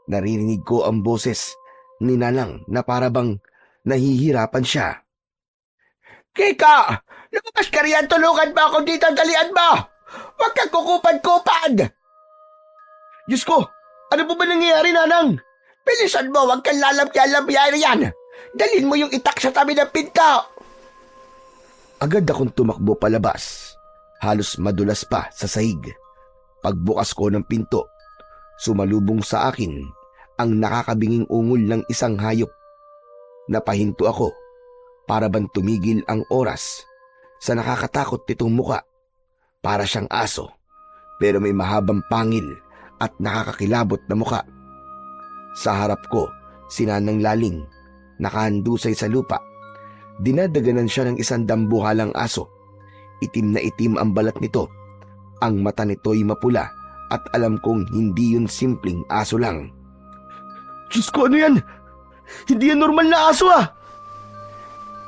naririnig ko ang boses ni Nanang na parabang nahihirapan siya. Kika! Lumabas ka riyan! Tulungan mo ako dito! Dalian mo! Huwag kang kukupad-kupad! Diyos ko! Ano po ba nangyayari, Nanang? Bilisan mo! Huwag kang lalabya-labya riyan! Dalhin mo yung itak sa tabi ng pinto! Agad akong tumakbo palabas. Halos madulas pa sa sahig. Pagbukas ko ng pinto, sumalubong sa akin ang nakakabinging ungol ng isang hayop. Napahinto ako para bang tumigil ang oras sa nakakatakot nitong muka. Para siyang aso, pero may mahabang pangil at nakakakilabot na muka. Sa harap ko, si Nanang Laling, nakahandusay sa lupa. Dinadaganan siya ng isang dambuhalang aso. Itim na itim ang balat nito. Ang mata nito'y mapula at alam kong hindi yun simpleng aso lang. Diyos ko, ano yan? Hindi yan normal na aso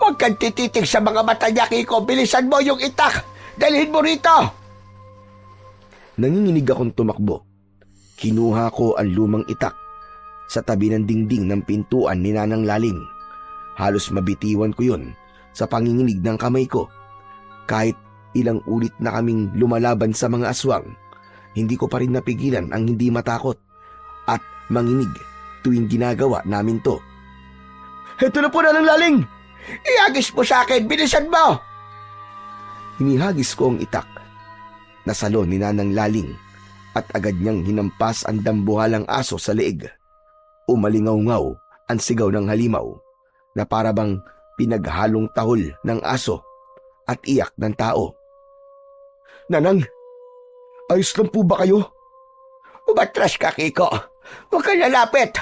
Huwag kang tititig sa mga mata niya, Kiko. Bilisan mo yung itak! Dalhin mo rito! Nanginginig akong tumakbo. Kinuha ko ang lumang itak sa tabi ng dingding ng pintuan ni Nanang Laling. Halos mabitiwan ko yun sa panginginig ng kamay ko. Kahit ilang ulit na kaming lumalaban sa mga aswang, hindi ko pa rin napigilan ang hindi matakot at manginig tuwing ginagawa namin to. Heto na po, Nanang Laling! Ihagis mo sa akin! Bilisan mo! Hinihagis ko ang itak na salo ni Nanang Laling at agad niyang hinampas ang dambuhalang aso sa leeg. Umalingaw-ngaw ang sigaw ng halimaw. na parabang pinaghalong tahol ng aso at iyak ng tao. Nanang, ayos lang po ba kayo? Umatras ka, Kiko. Huwag kang lalapit.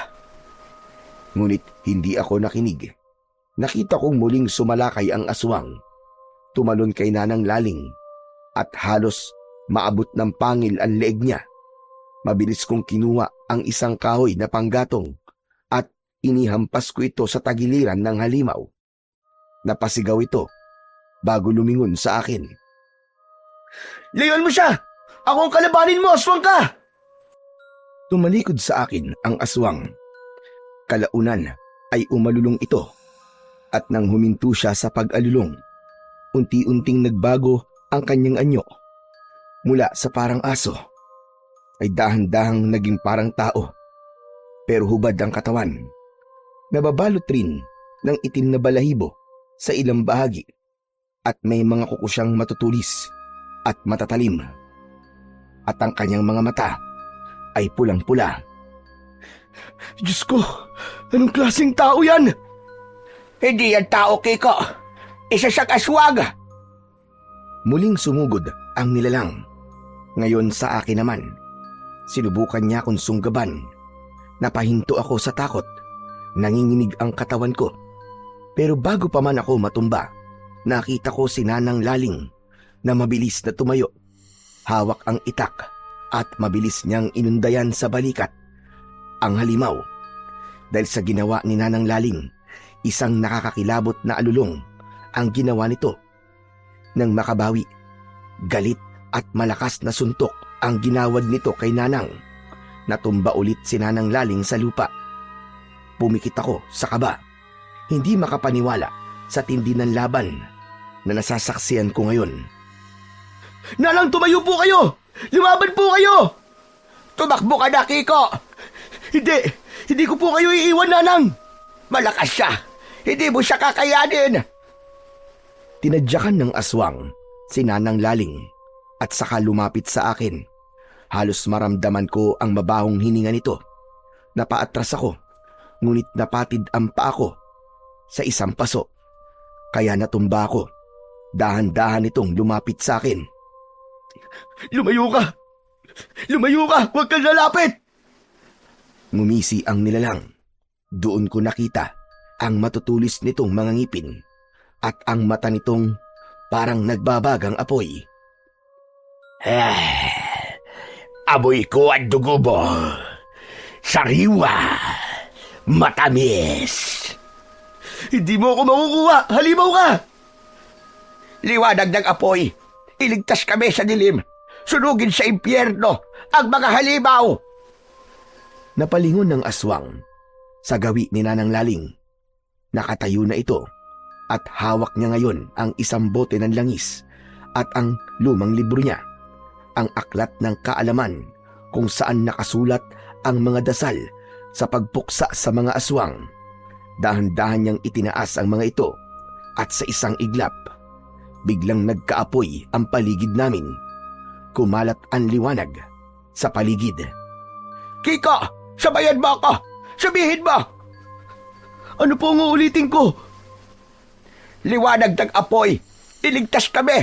Ngunit hindi ako nakinig. Nakita kong muling sumalakay ang aswang. Tumalon kay Nanang Laling at halos maabot ng pangil ang leeg niya. Mabilis kong kinuha ang isang kahoy na panggatong at inihampas ko ito sa tagiliran ng halimaw. Napasigaw ito bago lumingon sa akin. Layon mo siya! Ako ang kalabanin mo, aswang ka! Tumalikod sa akin ang aswang. Kalaunan ay umalulong ito at nang huminto siya sa pag-alulong, unti-unting nagbago ang kanyang anyo. Mula sa parang aso ay dahan-dahang naging parang tao, pero hubad ang katawan. Nababalot rin ng itim na balahibo sa ilang bahagi at may mga kuko siyang matutulis at matatalim. At ang kanyang mga mata ay pulang-pula. Diyos ko, anong klaseng tao yan? Hindi yan tao, Kiko. Isa siyang aswang. Muling sumugod ang nilalang. Ngayon sa akin naman, sinubukan niya akong sunggaban. Napahinto ako sa takot. Nanginginig ang katawan ko. Pero bago pa man ako matumba, nakita ko si Nanang Laling na mabilis na tumayo. Hawak ang itak at mabilis niyang inundayan sa balikat ang halimaw. Dahil sa ginawa ni Nanang Laling, isang nakakakilabot na alulong ang ginawa nito. Nang makabawi, galit at malakas na suntok ang ginawad nito kay Nanang. Natumba ulit si Nanang Laling sa lupa. Pumikit ako sa kaba, hindi makapaniwala sa tindi ng laban na nasasaksiyan ko ngayon. Nanang, tumayo po kayo! Lumaban po kayo! Tumakbo ka na, Kiko! Hindi ko po kayo iiwan, Nanang! Malakas siya! Hindi mo siya kakayanin! Tinadyakan ng aswang si Nanang Laling at saka lumapit sa akin. Halos maramdaman ko ang mabahong hininga nito. Napaatras ako, ngunit napatid ang paa ko sa isang paso. Kaya natumba ako. Dahan-dahan itong lumapit sa akin. Lumayo ka! Lumayo ka! Huwag kang lalapit! Ngumisi ang nilalang. Doon ko nakita ang matutulis nitong mga ngipin at ang mata nitong parang nagbabagang apoy. Amoy ko ang dugo mo. Sariwa. Matamis. Hindi mo ako makukuha! Halimaw ka! Liwanag ng apoy. Iligtas kami sa dilim. Sunugin sa impyerno ang mga halimaw. Napalingon ng aswang sa gawi ni Nanang Laling. Nakatayo na ito at hawak niya ngayon ang isang bote ng langis at ang lumang libro niya, ang aklat ng kaalaman kung saan nakasulat ang mga dasal sa pagpuksa sa mga aswang. Dahan-dahan niyang itinaas ang mga ito at sa isang iglap, biglang nagkaapoy ang paligid namin. Kumalat ang liwanag sa paligid. Kiko, sabayan mo ako! Sabihin mo! Ano po ang uulitin ko? Liwanag ng apoy. Iligtas kami.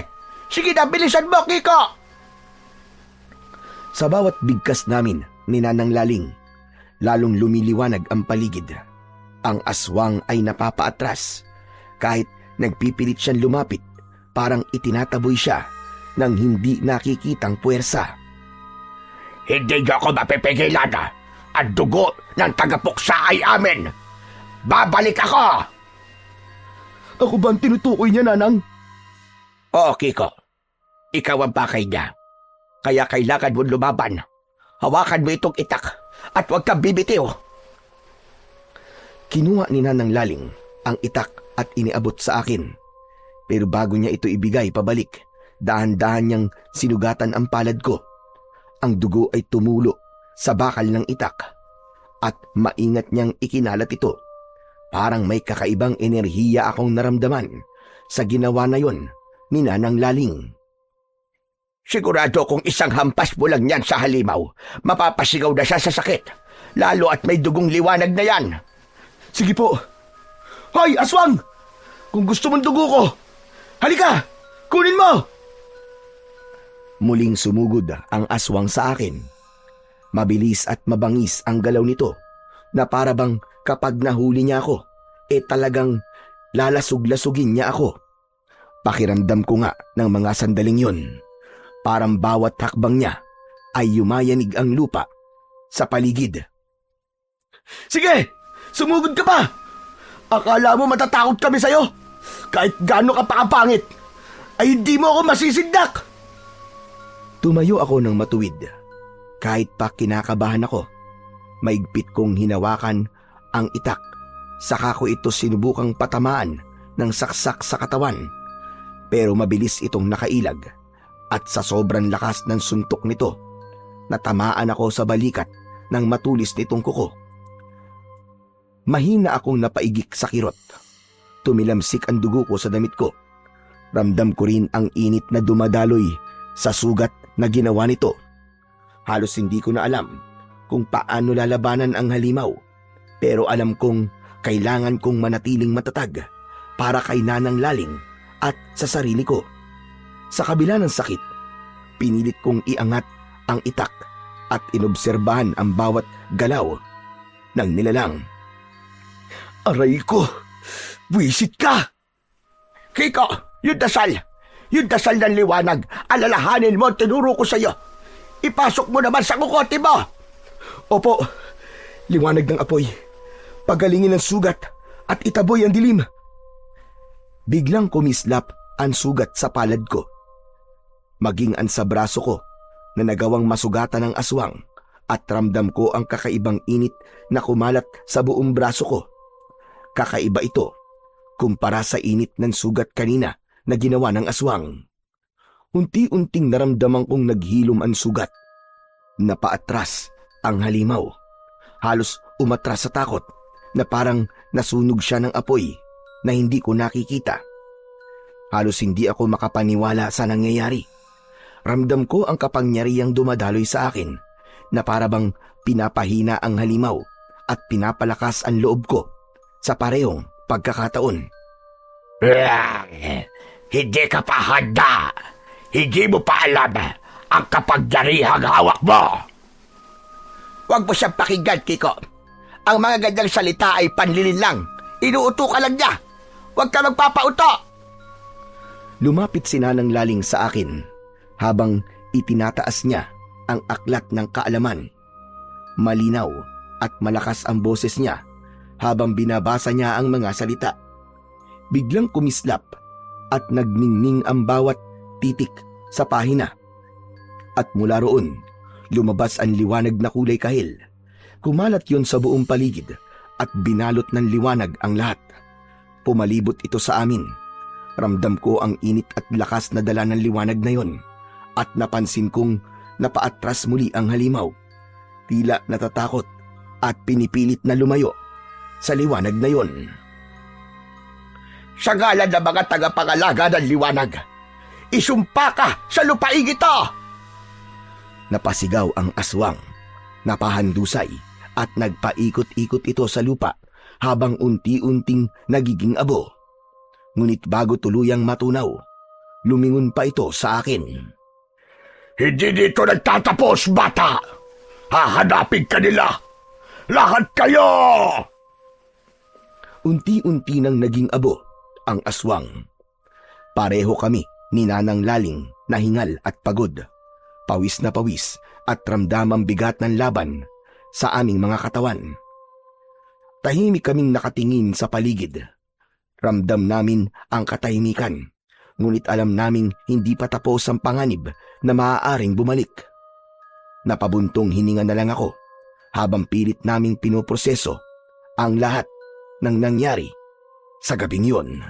Sige na, bilisan mo, Kiko! Sa bawat bigkas namin ni Nanang Laling, lalong lumiliwanag ang paligid. Ang aswang ay napapaatras. Kahit nagpipilit siyang lumapit, parang itinataboy siya ng hindi nakikitang puwersa. Hindi niyo ako mapipigilan. Ang dugo ng tagapuksa ay amin. Babalik ako! Ako ba ang tinutukoy niya, Nanang? Oo, Kiko. Ikaw ang pakay niya. Kaya kailangan mo lumaban. Hawakan mo itong itak at huwag kang bibitiw. Kinuha ni Nanang Laling ang itak at iniabot sa akin. Pero bago niya ito ibigay pabalik, dahan-dahan niyang sinugatan ang palad ko. Ang dugo ay tumulo sa bakal ng itak at maingat niyang ikinalat ito. Parang may kakaibang enerhiya akong naramdaman sa ginawa na yon ni Nanang Laling. Sigurado kung isang hampas mo lang yan sa halimaw, mapapasigaw na siya sa sakit. Lalo at may dugong liwanag na yan. Sige po. Hoy, aswang! Kung gusto mong dugo ko, halika! Kunin mo! Muling sumugod ang aswang sa akin. Mabilis at mabangis ang galaw nito na para bang kapag nahuli niya ako, talagang lalasug-lasugin niya ako. Pakiramdam ko nga ng mga sandaling yun. Parang bawat hakbang niya ay yumayanig ang lupa sa paligid. Sige! Sumugod ka pa! Akala mo matatakot kami sa'yo? Kahit gaano ka pa kapangit, ay hindi mo ako masisindak! Tumayo ako ng matuwid. Kahit pa kinakabahan ako, maigpit kong hinawakan ang itak. Saka ko ito sinubukang patamaan ng saksak sa katawan. Pero mabilis itong nakailag at sa sobrang lakas ng suntok nito, natamaan ako sa balikat ng matulis nitong kuko. Mahina akong napaigik sa kirot. Tumilamsik ang dugo ko sa damit ko. Ramdam ko rin ang init na dumadaloy sa sugat na ginawa nito. Halos hindi ko na alam kung paano lalabanan ang halimaw, pero alam kong kailangan kong manatiling matatag para kay Nanang Laling at sa sarili ko. Sa kabila ng sakit, pinilit kong iangat ang itak at inobserbahan ang bawat galaw ng nilalang. Aray ko! Buwisit ka! Kiko, yung dasal ng liwanag, alalahanin mo, tinuro ko sa'yo. Ipasok mo naman sa kukote mo! Opo, liwanag ng apoy, pagalingin ang sugat at itaboy ang dilim. Biglang kumislap ang sugat sa palad ko. Maging ang sa braso ko na nagawang masugatan ng aswang at ramdam ko ang kakaibang init na kumalat sa buong braso ko. Kakaiba ito kumpara sa init ng sugat kanina na ginawa ng aswang. Unti-unting naramdaman kong naghilom ang sugat. Napaatras ang halimaw. Halos umatras sa takot na parang nasunog siya ng apoy na hindi ko nakikita. Halos hindi ako makapaniwala sa nangyayari. Ramdam ko ang kapangyarihang dumadaloy sa akin na parabang pinapahina ang halimaw at pinapalakas ang loob ko sa parehong pagkakataon. Hindi ka pa handa. Hindi mo pa alam ang kapangyarihang hawak mo. Huwag mo siyang pakinggan, Kiko. Ang mga ganyang salita ay panlilin lang. Inuuto ka lang niya. Huwag ka magpapauto. Lumapit si Nanang Laling sa akin habang itinataas niya ang aklat ng kaalaman. Malinaw at malakas ang boses niya habang binabasa niya ang mga salita. Biglang kumislap at nagningning ang bawat titik sa pahina. At mula roon, lumabas ang liwanag na kulay kahil. Kumalat yon sa buong paligid at binalot ng liwanag ang lahat. Pumalibot ito sa amin. Ramdam ko ang init at lakas na dala ng liwanag na yon at napansin kong napaatras muli ang halimaw. Tila natatakot at pinipilit na lumayo sa liwanag na yon. Sa ngalan ng mga tagapangalaga ng liwanag, isumpa ka sa lupaig ito! Napasigaw ang aswang. Napahandusay at nagpaikot-ikot ito sa lupa habang unti-unting nagiging abo. Ngunit bago tuluyang matunaw, lumingon pa ito sa akin. Hindi dito nagtatapos, bata. Hahanapin ka nila. Lahat kayo! Unti-unti nang naging abo ang aswang. Pareho kami ni Nanang Laling na hingal at pagod. Pawis na pawis at ramdamang bigat ng laban sa aming mga katawan. Tahimik kaming nakatingin sa paligid. Ramdam namin ang katahimikan, ngunit alam naming hindi pa tapos ang panganib na maaaring bumalik. Napabuntong hininga na lang ako habang pilit naming pinoproseso ang lahat ng nangyari sa gabing yun.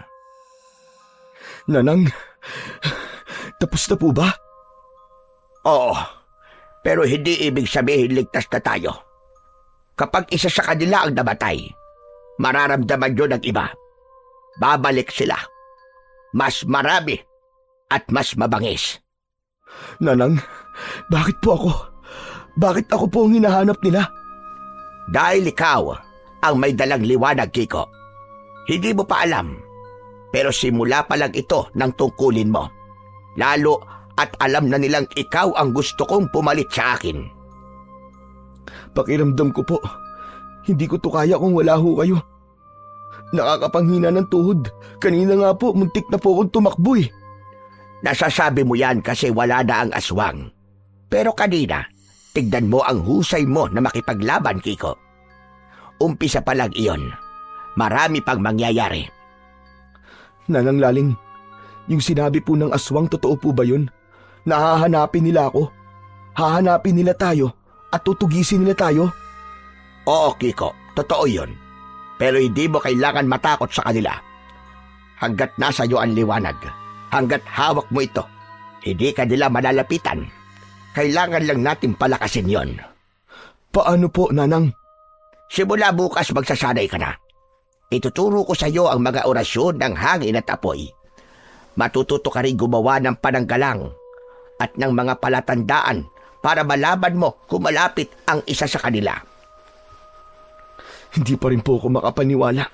Nanang, tapos na po ba? Oo, pero hindi ibig sabihin ligtas na tayo. Kapag isa sa kanila ang namatay, mararamdaman yun ng iba. Babalik sila. Mas marami at mas mabangis. Nanang, bakit po ako? Bakit ako po ang hinahanap nila? Dahil ikaw ang may dalang liwanag, Kiko. Hindi mo pa alam, pero simula pa lang ito ng tungkulin mo. Lalo at alam na nilang ikaw ang gusto kong pumalit sa akin. Pakiramdam ko po, hindi ko to kaya kung wala ho kayo. Nakakapanghina ng tuhod. Kanina nga po, muntik na po akong tumakbo eh. Nasasabi mo yan kasi wala na ang aswang. Pero kanina, tignan mo ang husay mo na makipaglaban, Kiko. Umpisa pa lang iyon. Marami pang mangyayari. Nanang Laling, yung sinabi po ng aswang, totoo po ba yun? Nahahanapin nila ako. Hahanapin nila tayo at tutugisin nila tayo. Oo, Kiko, totoo yun. Pero hindi mo kailangan matakot sa kanila. Hanggat nasa iyo ang liwanag, hanggat hawak mo ito, hindi ka nila malalapitan. Kailangan lang natin palakasin yon. Paano po, Nanang? Simula bukas magsasanay ka na. Ituturo ko sa iyo ang mga orasyon ng hangin at apoy. Matututo ka rin gumawa ng pananggalang at ng mga palatandaan para malaman mo kung malapit ang isa sa kanila. Hindi pa rin po ako makapaniwala.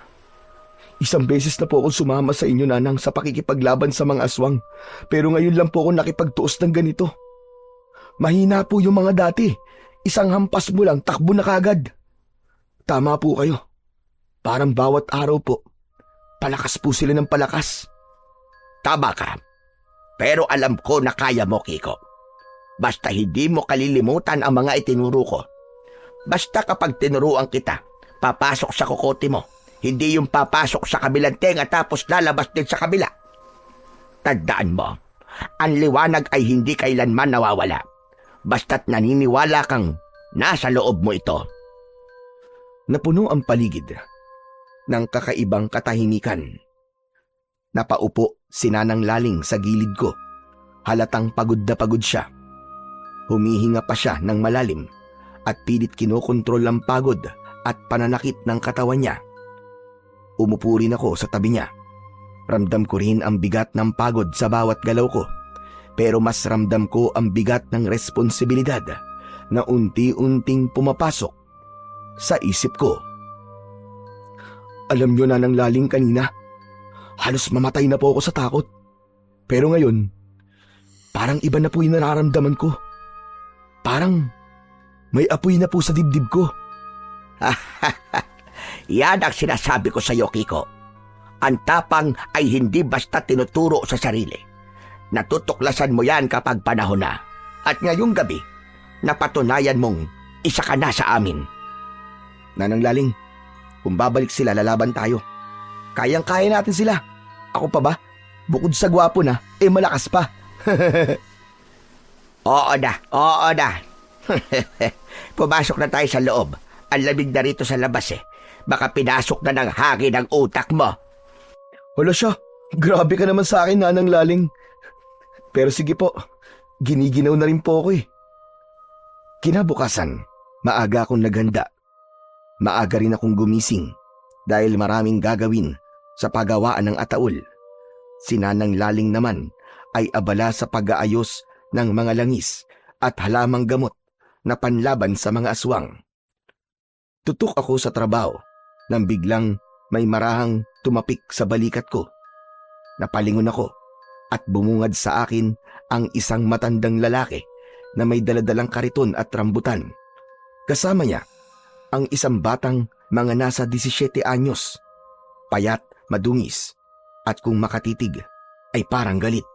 Isang beses na po akong sumama sa inyo, Nanang, sa pakikipaglaban sa mga aswang. Pero ngayon lang po ako nakipagtuos ng ganito. Mahina po yung mga dati. Isang hampas mo lang, takbo na kagad. Tama po kayo. Parang bawat araw po, palakas po sila ng palakas. Tama ka. Pero alam ko na kaya mo, Kiko. Basta hindi mo kalilimutan ang mga itinuro ko. Basta kapag tinuruan kita, papasok sa kokote mo. Hindi yung papasok sa kabilang tenga tapos lalabas din sa kabila. Tandaan mo, ang liwanag ay hindi kailanman nawawala. Basta't naniniwala kang nasa loob mo ito. Napuno ang paligid ng kakaibang katahimikan. Napaupo si Nanang Laling sa gilid ko. Halatang pagod na pagod siya. Humihinga pa siya ng malalim at pilit kinokontrol ang pagod at pananakit ng katawan niya. Umupo rin ako sa tabi niya. Ramdam ko rin ang bigat ng pagod sa bawat galaw ko. Pero mas ramdam ko ang bigat ng responsibilidad na unti-unting pumapasok sa isip ko. Alam niyo, Nanang Laling, kanina, halos mamatay na po ako sa takot. Pero ngayon, parang iba na po yung nararamdaman ko. Parang may apoy na po sa dibdib ko. Yan ang sinasabi ko sa iyo, Kiko. Ang tapang ay hindi basta tinuturo sa sarili. Natutuklasan mo yan kapag panahon na. At ngayong gabi, napatunayan mong isa ka na sa amin. Nanang Laling, kung babalik sila, lalaban tayo. Kayang-kaya natin sila. Ako pa ba? Bukod sa gwapo na, malakas pa. Oo na. Pumasok na tayo sa loob. Ang lamig na rito sa labas eh. Baka pinasok na ng hangin ang utak mo. Hala siya, grabe ka naman sa akin, Nanang Laling. Pero sige po, giniginaw na rin po ako eh. Kinabukasan, maaga akong naghanda. Maaga rin akong gumising dahil maraming gagawin sa paggawaan ng ataul. Si Nanang Laling naman ay abala sa pag-aayos ng mga langis at halamang gamot na panlaban sa mga aswang. Tutok ako sa trabaho nang biglang may marahang tumapik sa balikat ko. Napalingon ako at bumungad sa akin ang isang matandang lalaki na may daladalang kariton at rambutan. Kasama niya ang isang batang mga nasa 17 anyos, payat, madungis, at kung makatitig ay parang galit.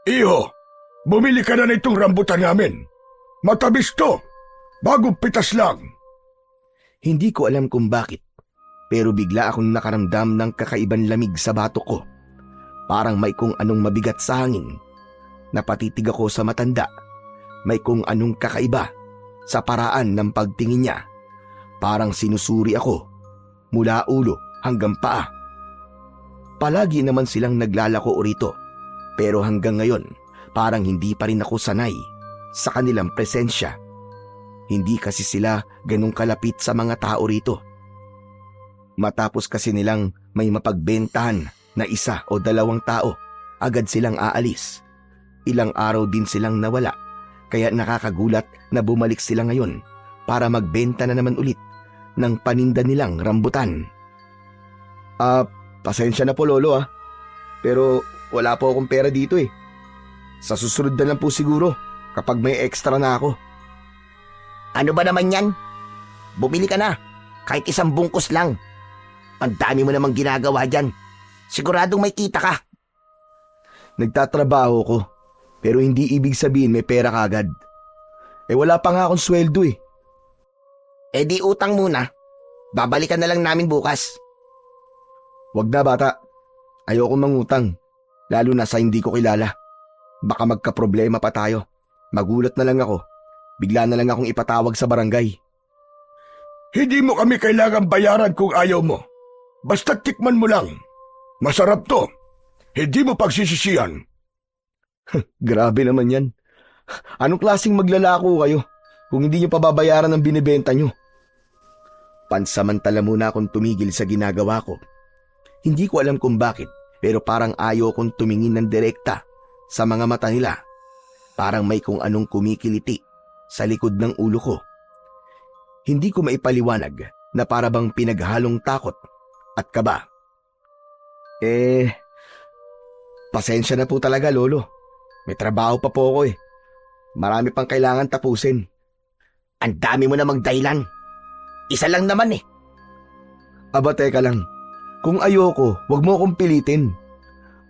Iho, bumili ka na nitong rambutan namin. Matabis to, bagong pitas lang. Hindi ko alam kung bakit, pero bigla akong nakaramdam ng kakaibang lamig sa batok ko. Parang may kung anong mabigat sa hangin. Napatitig ako sa matanda. May kung anong kakaiba sa paraan ng pagtingin niya. Parang sinusuri ako mula ulo hanggang paa. Palagi naman silang naglalako rito, pero hanggang ngayon parang hindi pa rin ako sanay sa kanilang presensya. Hindi kasi sila ganung kalapit sa mga tao rito. Matapos kasi nilang may mapagbentahan na isa o dalawang tao, agad silang aalis. Ilang araw din silang nawala, kaya nakakagulat na bumalik sila ngayon para magbenta na naman ulit ng paninda nilang rambutan. Pasensya na po lolo Pero wala po akong pera dito eh. Sa susunod na lang po siguro kapag may extra na ako. Ano ba naman yan? Bumili ka na. Kahit isang bungkus lang. Ang dami mo namang ginagawa dyan. Siguradong may kita ka. Nagtatrabaho ko, pero hindi ibig sabihin may pera kagad. Wala pa nga akong sweldo eh. Di utang muna. Babalikan na lang namin bukas. Wag na bata. Ayoko mangutang. Lalo na sa hindi ko kilala. Baka magka-problema pa tayo. Magulat na lang ako. Bigla na lang akong ipatawag sa barangay. Hindi mo kami kailangan bayaran kung ayaw mo. Basta tikman mo lang. Masarap to. Hindi mo pagsisisihan. Grabe naman yan. Anong klaseng maglalako kayo kung hindi nyo pababayaran ang binibenta nyo? Pansamantala muna akong tumigil sa ginagawa ko. Hindi ko alam kung bakit, pero parang ayaw kong tumingin ng direkta sa mga mata nila. Parang may kung anong kumikiliti sa likod ng ulo ko. Hindi ko maipaliwanag na para bang pinaghalong takot at kaba. Pasensya na po talaga lolo. May trabaho pa po ako eh. Marami pang kailangan tapusin. Ang dami mo namang dahilan. Isa lang naman eh. Aba teka lang. Kung ayoko, wag mo akong pilitin.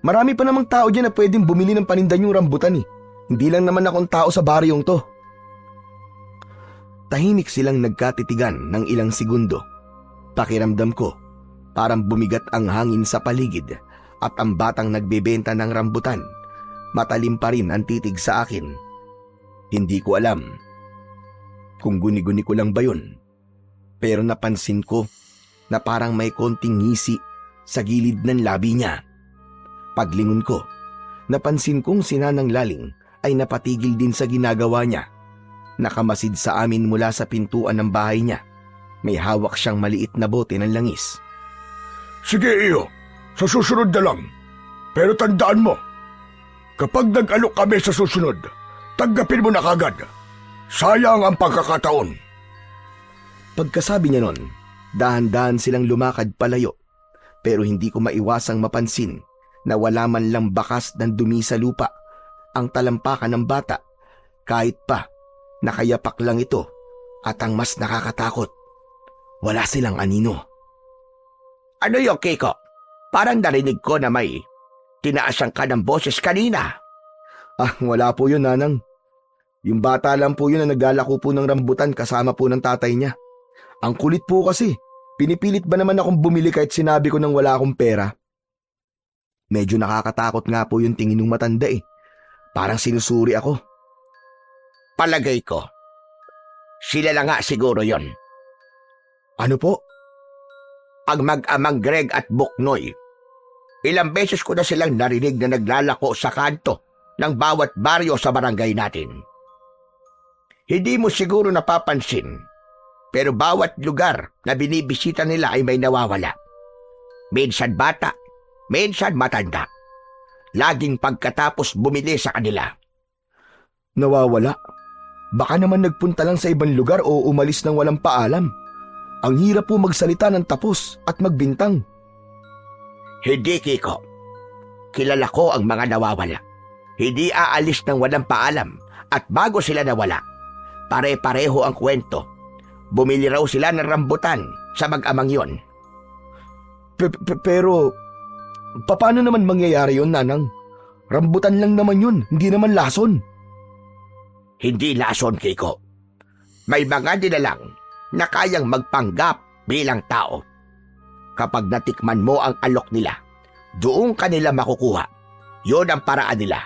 Marami pa namang tao dyan na pwedeng bumili ng paninda yung rambutan eh. Hindi lang naman akong tao sa baryong to. Tahimik silang nagkatitigan ng ilang segundo. Pakiramdam ko, parang bumigat ang hangin sa paligid at ang batang nagbebenta ng rambutan. Matalim pa rin ang titig sa akin. Hindi ko alam kung guni-guni ko lang ba yun. Pero napansin ko na parang may konting ngisi sa gilid ng labi niya. Paglingon ko, napansin kong si Nanang Laling ay napatigil din sa ginagawa niya. Nakamasid sa amin mula sa pintuan ng bahay niya. May hawak siyang maliit na bote ng langis. Sige iyo, sa susunod na lang. Pero tandaan mo, kapag nag-alok kami sa susunod, tanggapin mo na kagad. Sayang ang pagkakataon. Pagkasabi niya nun, dahan-dahan silang lumakad palayo. Pero hindi ko maiwasang mapansin na wala man lang bakas ng dumi sa lupa ang talampakan ng bata. Kahit pa, nakayapak lang ito at ang mas nakakatakot, wala silang anino. Ano yung Kiko? Parang narinig ko na may tinaasan ka ng boses kanina. Wala po yun, Nanang. Yung bata lang po yun na naglalako po ng rambutan kasama po ng tatay niya. Ang kulit po kasi. Pinipilit ba naman akong bumili kahit sinabi ko nang wala akong pera? Medyo nakakatakot nga po yung tingin ng matanda eh. Parang sinusuri ako. Palagay ko, sila lang nga siguro yon. Ano po? Ang mag-amang Greg at Buknoy. Ilang beses ko na silang narinig na naglalako sa kanto ng bawat baryo sa barangay natin. Hindi mo siguro napapansin, pero bawat lugar na binibisita nila ay may nawawala. Minsan bata, minsan matanda. Laging pagkatapos bumili sa kanila. Nawawala? Baka naman nagpunta lang sa ibang lugar o umalis ng walang paalam. Ang hirap po magsalita ng tapos at magbintang. Hindi, Kiko. Kilala ko ang mga nawawala. Hindi aalis ng walang paalam at bago sila nawala, pare-pareho ang kwento. Bumili raw sila ng rambutan sa mag-amang yon. Pero, paano naman mangyayari yon, Nanang? Rambutan lang naman yun, hindi naman lason. Hindi lason, Kiko. May mga nilalang na kayang magpanggap bilang tao. Kapag natikman mo ang alok nila, doon ka nila makukuha. Yun ang paraan nila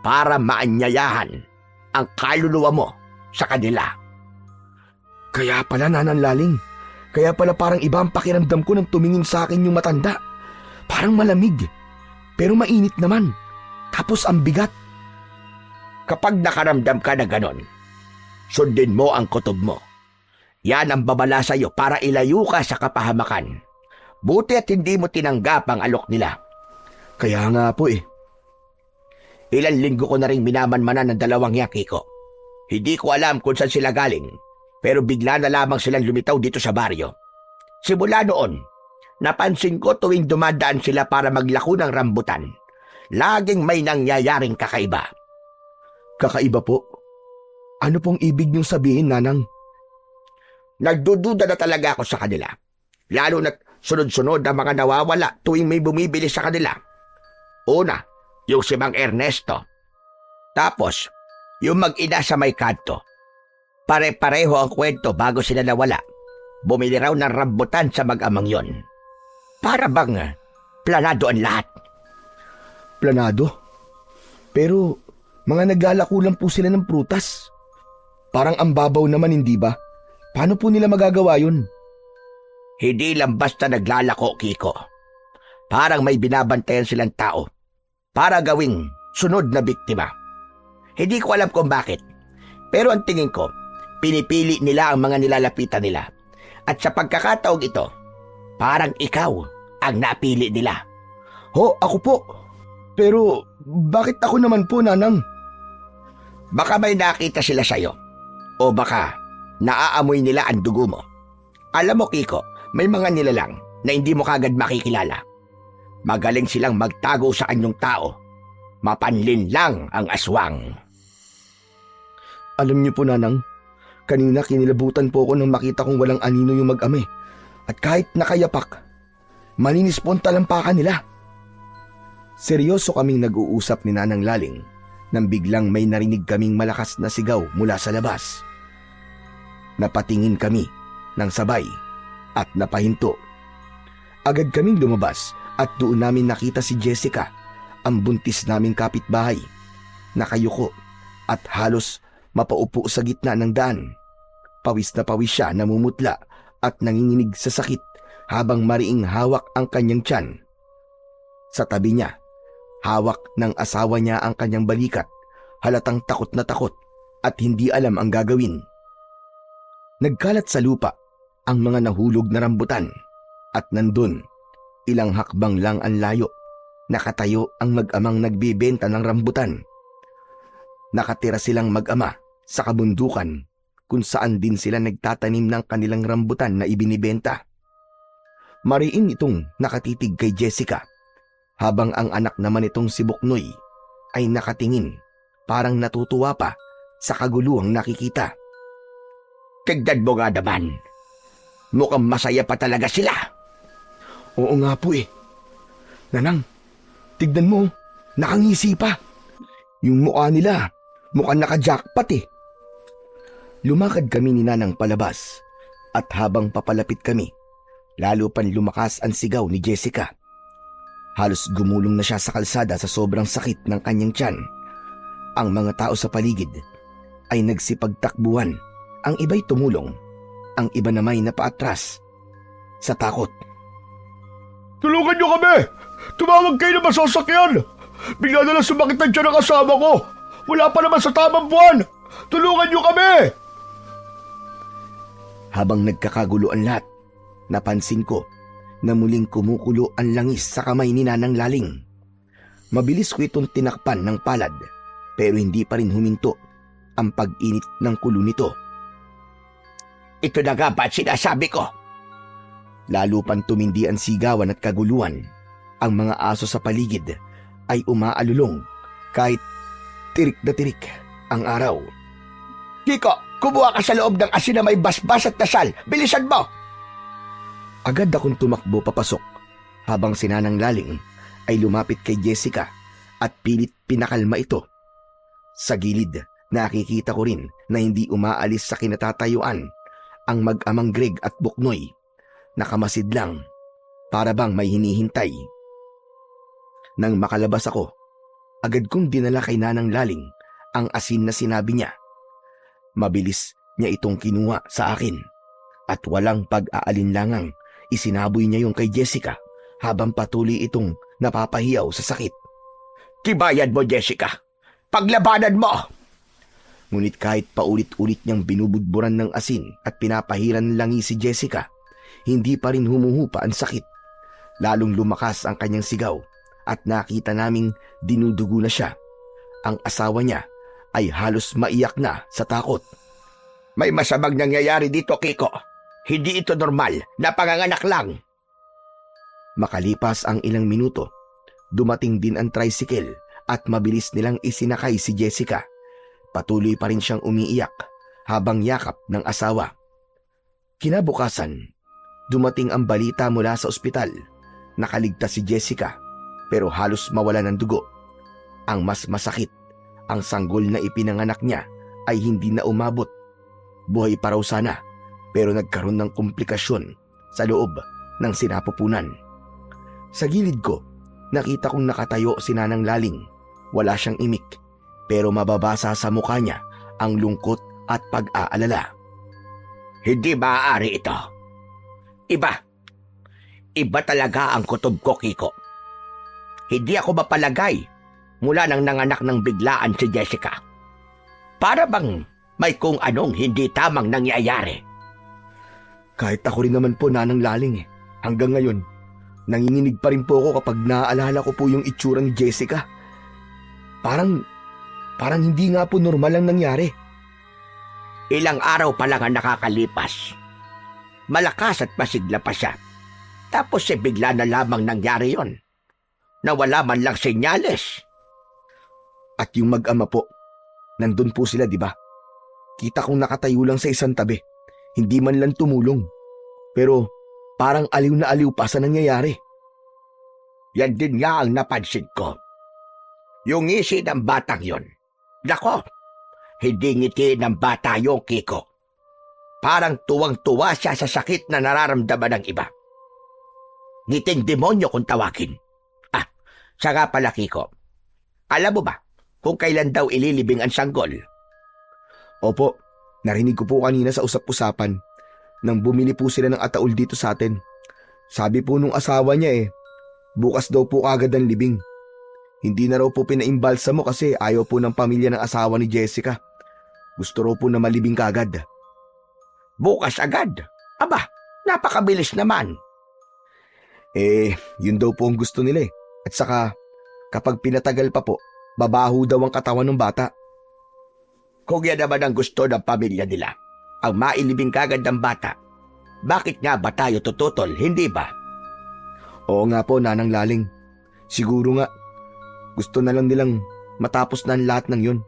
para maanyayahan ang kaluluwa mo sa kanila. Kaya pala, Nanang Laling. Kaya pala parang iba ang pakiramdam ko nang tumingin sa akin yung matanda. Parang malamig, pero mainit naman. Tapos ang bigat. Kapag nakaramdam ka na ganon, sundin mo ang kutob mo. Yan ang babala sa'yo para ilayo ka sa kapahamakan. Buti at hindi mo tinanggap ang alok nila. Kaya nga po eh. Ilang linggo ko na rin minamanmanan ng dalawang yan, Kiko. Hindi ko alam kung saan sila galing, pero bigla na lamang silang lumitaw dito sa baryo. Simula noon, Napansin ko tuwing dumadaan sila para maglako ng rambutan, laging may nangyayaring kakaiba. Kakaiba po? Ano pong ibig niyong sabihin, Nanang? Nagdududa na talaga ako sa kanila. Lalo na't sunod-sunod ang mga nawawala tuwing may bumibili sa kanila. Una, yung si Mang Ernesto. Tapos, yung mag-ina sa may kanto. Pare-pareho ang kwento bago sila nawala. Bumili raw ng rambutan sa mag-amang yon. Para bang planado ang lahat. Planado? Pero mga naglalako lang po sila ng prutas. Parang ang babaw naman, hindi ba? Paano po nila magagawa yun? Hindi lang basta naglalako, Kiko. Parang may binabantayan silang tao para gawing sunod na biktima. Hindi ko alam kung bakit. Pero ang tingin ko, pinipili nila ang mga nilalapitan nila. At sa pagkakataong ito, parang ikaw ang napili nila. Ho, ako po. Pero bakit ako naman po, Nanang? Baka may nakita sila sa'yo. O baka naaamoy nila ang dugo mo. Alam mo, Kiko, may mga nilalang na hindi mo kagad makikilala. Magaling silang magtago sa anyong tao. Mapanlin lang ang aswang. Alam niyo po, Nanang, kanina kinilabutan po ako nang makita kong walang anino yung mag-ame. At kahit nakayapak, maninis po ang talampakan nila. Seryoso kaming nag-uusap ni Nanang Laling nang biglang may narinig kaming malakas na sigaw mula sa labas. Napatingin kami ng sabay at napahinto. Agad kaming lumabas at doon namin nakita si Jessica, ang buntis naming kapitbahay, nakayuko at halos mapaupo sa gitna ng daan. Pawis na pawis siya, namumutla at nanginginig sa sakit habang mariing hawak ang kanyang tiyan. Sa tabi niya, hawak ng asawa niya ang kanyang balikat, halatang takot na takot at hindi alam ang gagawin. Nagkalat sa lupa ang mga nahulog na rambutan at nandun, ilang hakbang lang ang layo, nakatayo ang mag-amang nagbibenta ng rambutan. Nakatira silang mag-ama sa kabundukan kung saan din sila nagtatanim ng kanilang rambutan na ibinibenta. Mariin itong nakatitig kay Jessica, habang ang anak naman itong si Buknoy ay nakatingin, parang natutuwa pa sa kaguluhang nakikita. Tignan mo nga naman. Mukhang masaya pa talaga sila. Oo nga po eh. Nanang, tignan mo, nakangisi pa. Yung mukha nila, mukhang naka-jackpot eh. Lumakad kami ni Nanang palabas at habang papalapit kami, lalo pang lumakas ang sigaw ni Jessica. Halos gumulong na siya sa kalsada sa sobrang sakit ng kanyang tiyan. Ang mga tao sa paligid ay nagsipagtakbuhan. Ang iba'y tumulong, ang iba namay napaatras sa takot. Tulungan niyo kami! Tumawag kayo ng masasakyan! Bigla na lang sumakit ang tiyan ng kasama ko! Wala pa naman sa tamang buwan! Tulungan niyo kami! Habang nagkakagulo ang lahat, napansin ko na muling kumukulo ang langis sa kamay ni Nanang Laling. Mabilis ko itong tinakpan ng palad, pero hindi pa rin huminto ang pag-init ng kulo nito. Ito na nga ba sinasabi ko? Lalo pang tumindi ang sigawan at kaguluhan. Ang mga aso sa paligid ay umaalulong kahit tirik na tirik ang araw. Kiko, kumuha ka sa loob ng asin na may basbas at dasal. Bilisan mo! Agad akong tumakbo papasok habang si Nanang Laling ay lumapit kay Jessica at pilit pinakalma ito. Sa gilid, nakikita ko rin na hindi umaalis sa kinatatayuan ang mag-amang Greg at Buknoy. Nakamasid lang, para bang may hinihintay. Nang makalabas ako, agad kong dinala kay Nanang Laling ang asin na sinabi niya. Mabilis niya itong kinuha sa akin at walang pag-aalinlangang isinaboy niya yung kay Jessica habang patuloy itong napapahiyaw sa sakit. Kibayan mo, Jessica! Paglabanan mo! Ngunit kahit paulit-ulit niyang binubudburan ng asin at pinapahiran langi si Jessica, hindi pa rin humuhupa ang sakit. Lalong lumakas ang kanyang sigaw at nakita naming dinudugo na siya. Ang asawa niya ay halos maiyak na sa takot. May masamang nangyayari dito, Kiko. Hindi ito normal na panganganak lang. Makalipas ang ilang minuto, dumating din ang tricycle at mabilis nilang isinakay si Jessica. Patuloy pa rin siyang umiiyak habang yakap ng asawa. Kinabukasan, dumating ang balita mula sa ospital. Nakaligtas si Jessica pero halos mawala ng dugo. Ang mas masakit, ang sanggol na ipinanganak niya ay hindi na umabot. Buhay pa raw sana pero nagkaroon ng komplikasyon sa loob ng sinapupunan. Sa gilid ko, nakita kong nakatayo si Nanang Laling. Wala siyang imik pero mababasa sa mukha niya ang lungkot at pag-aalala. Hindi maaari ito. Iba talaga ang kutob ko, Kiko. Hindi ako mapalagay mula nang nanganak ng biglaan si Jessica. Para bang may kung anong hindi tamang nangyayari. Kahit ako rin naman po, Nanang Laling Hanggang ngayon, nanginginig pa rin po ako kapag naaalala ko po yung itsura ni Jessica. Parang hindi nga po normal ang nangyari. Ilang araw pa lang ang nakakalipas. Malakas at masigla pa siya. Tapos bigla na lamang nangyari yon. Nawala man lang senyales. At yung mag-ama po, nandun po sila, di ba? Kita kong nakatayo lang sa isang tabi. Hindi man lang tumulong. Pero parang aliw na aliw pa sa nangyayari. Yan din nga ang napansin ko. Yung ngisi ng batang yon. Nako, hindi ngiti ng bata yung Kiko. Parang tuwang-tuwa siya sa sakit na nararamdaman ng iba. Ngiting demonyo kung tawagin. Siya nga pala, Kiko. Alam mo ba kung kailan daw ililibing ang sanggol? Opo, narinig ko po kanina sa usap-usapan nang bumili po sila ng ataol dito sa atin. Sabi po nung asawa niya bukas daw po agad ang libing. Hindi na raw po pinaimbalsa mo kasi ayaw po ng pamilya ng asawa ni Jessica. Gusto raw po na malibing kagad. Bukas agad? Aba, napakabilis naman. Yun daw po ang gusto nila At saka, kapag pinatagal pa po, babaho daw ang katawan ng bata. Kung yan naman ang gusto ng pamilya nila, ang mailibing kagad ng bata, bakit nga ba tayo tututol, hindi ba? Oo nga po, Nanang Laling. Siguro nga, gusto na lang nilang matapos na ang lahat ng yun.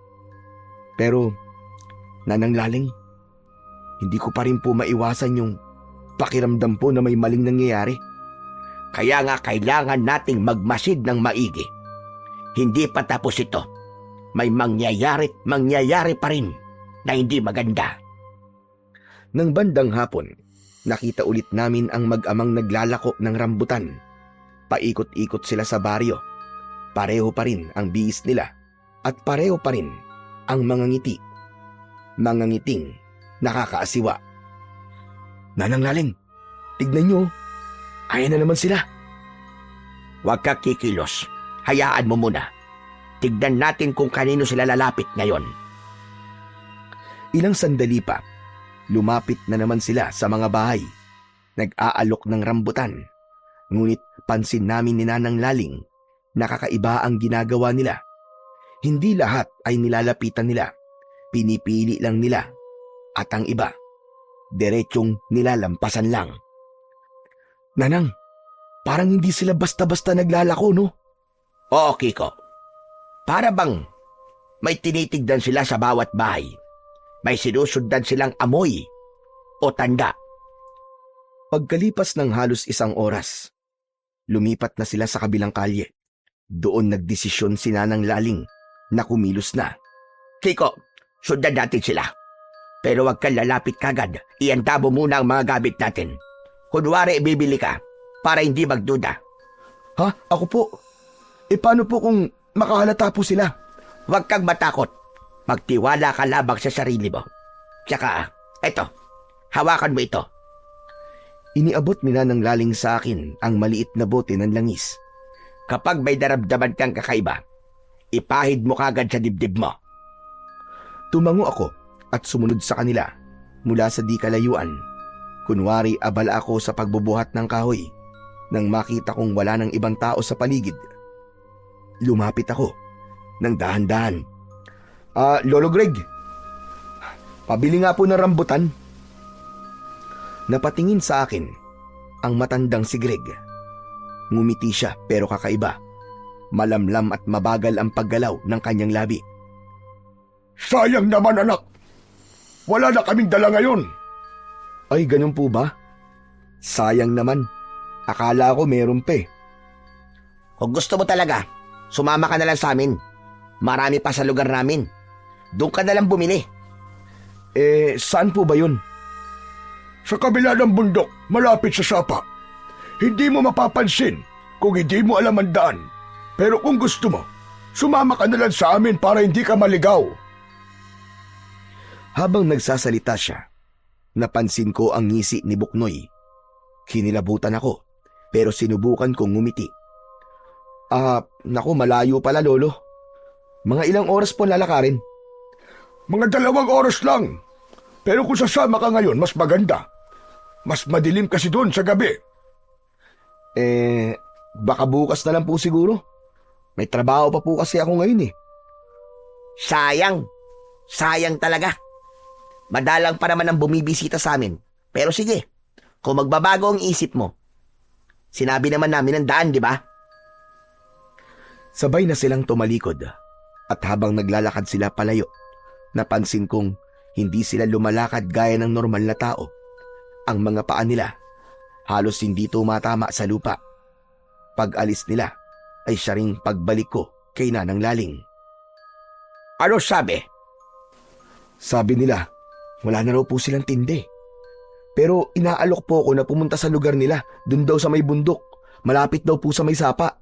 Pero, Nanang Laling, hindi ko pa rin po maiwasan yung pakiramdam po na may maling nangyayari. Kaya nga kailangan nating magmasid ng maigi. Hindi pa tapos ito. May mangyayari pa rin na hindi maganda. Nang bandang hapon, nakita ulit namin ang mag-amang naglalako ng rambutan. Paikot-ikot sila sa baryo. Pareho pa rin ang bihis nila at pareho pa rin ang mga ngiti. Mga ngiting nakakaasiwa. Nanang Laling, tignan nyo. Ayan na naman sila. Huwag ka kikilos. Hayaan mo muna. Tignan natin kung kanino sila lalapit ngayon. Ilang sandali pa, lumapit na naman sila sa mga bahay. Nag-aalok ng rambutan. Ngunit pansin namin ni Nanang Laling na kakaiba ang ginagawa nila. Hindi lahat ay nilalapitan nila. Pinipili lang nila. At ang iba, diretsong nilalampasan lang. Nanang, parang hindi sila basta-basta naglalako, no? Oo, Kiko. Para bang may tinitigdan sila sa bawat bahay. May sinusundan silang amoy o tanda. Pagkalipas ng halos 1 oras, lumipat na sila sa kabilang kalye. Doon nagdesisyon si Nanang Laling na kumilos na. Kiko, sundan natin sila. Pero wag kang lalapit kagad. Ihanda mo muna ang mga gamit natin. Kunwari ibibili ka para hindi magduda. Ha? Ako po? Paano po kung makahalata po sila? Huwag kang matakot. Magtiwala ka labang sa sarili mo. Tsaka, eto, hawakan mo ito. Iniabot ni Nanang Laling sa akin ang maliit na bote ng langis. Kapag may naramdaman kang kakaiba, ipahid mo kagad sa dibdib mo. Tumango ako at sumunod sa kanila mula sa di kalayuan. Kunwari abala ako sa pagbubuhat ng kahoy nang makita kong wala ng ibang tao sa paligid. Lumapit ako ng dahan-dahan. Lolo Greg, pabili nga po ng rambutan. Napatingin sa akin ang matandang si Greg. Ngumiti siya pero kakaiba. Malamlam at mabagal ang paggalaw ng kanyang labi. Sayang naman anak. Wala na kaming dala ngayon. Ay, ganun po ba? Sayang naman. Akala ko meron pa eh. Kung gusto mo talaga, sumama ka na lang sa amin. Marami pa sa lugar namin. Doon ka na lang bumili. Saan po ba yun? Sa kabila ng bundok, malapit sa sapa. Hindi mo mapapansin kung hindi mo alam ang daan. Pero kung gusto mo, sumama ka na lang sa amin para hindi ka maligaw. Habang nagsasalita siya, napansin ko ang ngisi ni Buknoy. Kinilabutan ako, pero sinubukan kong ngumiti. Naku, malayo pala lolo. Mga ilang oras po lalakarin? Mga 2 oras lang. Pero kung sasama ka ngayon, mas maganda. Mas madilim kasi doon sa gabi. Baka bukas na lang po siguro. May trabaho pa po kasi ako ngayon eh. Sayang. Sayang talaga. Madalang pa naman ang bumibisita sa amin. Pero sige, kung magbabago ang isip mo. Sinabi naman namin ang daan, di ba? Sabay na silang tumalikod at habang naglalakad sila palayo, napansin kong hindi sila lumalakad gaya ng normal na tao. Ang mga paa nila halos hindi tumatama sa lupa. Pag alis nila ay siya ring pagbalik ko kay Nanang Laling. Ano sabi? Sabi nila, wala na raw po silang tindi. Pero inaalok po ako na pumunta sa lugar nila, dun daw sa may bundok. Malapit daw po sa may sapa.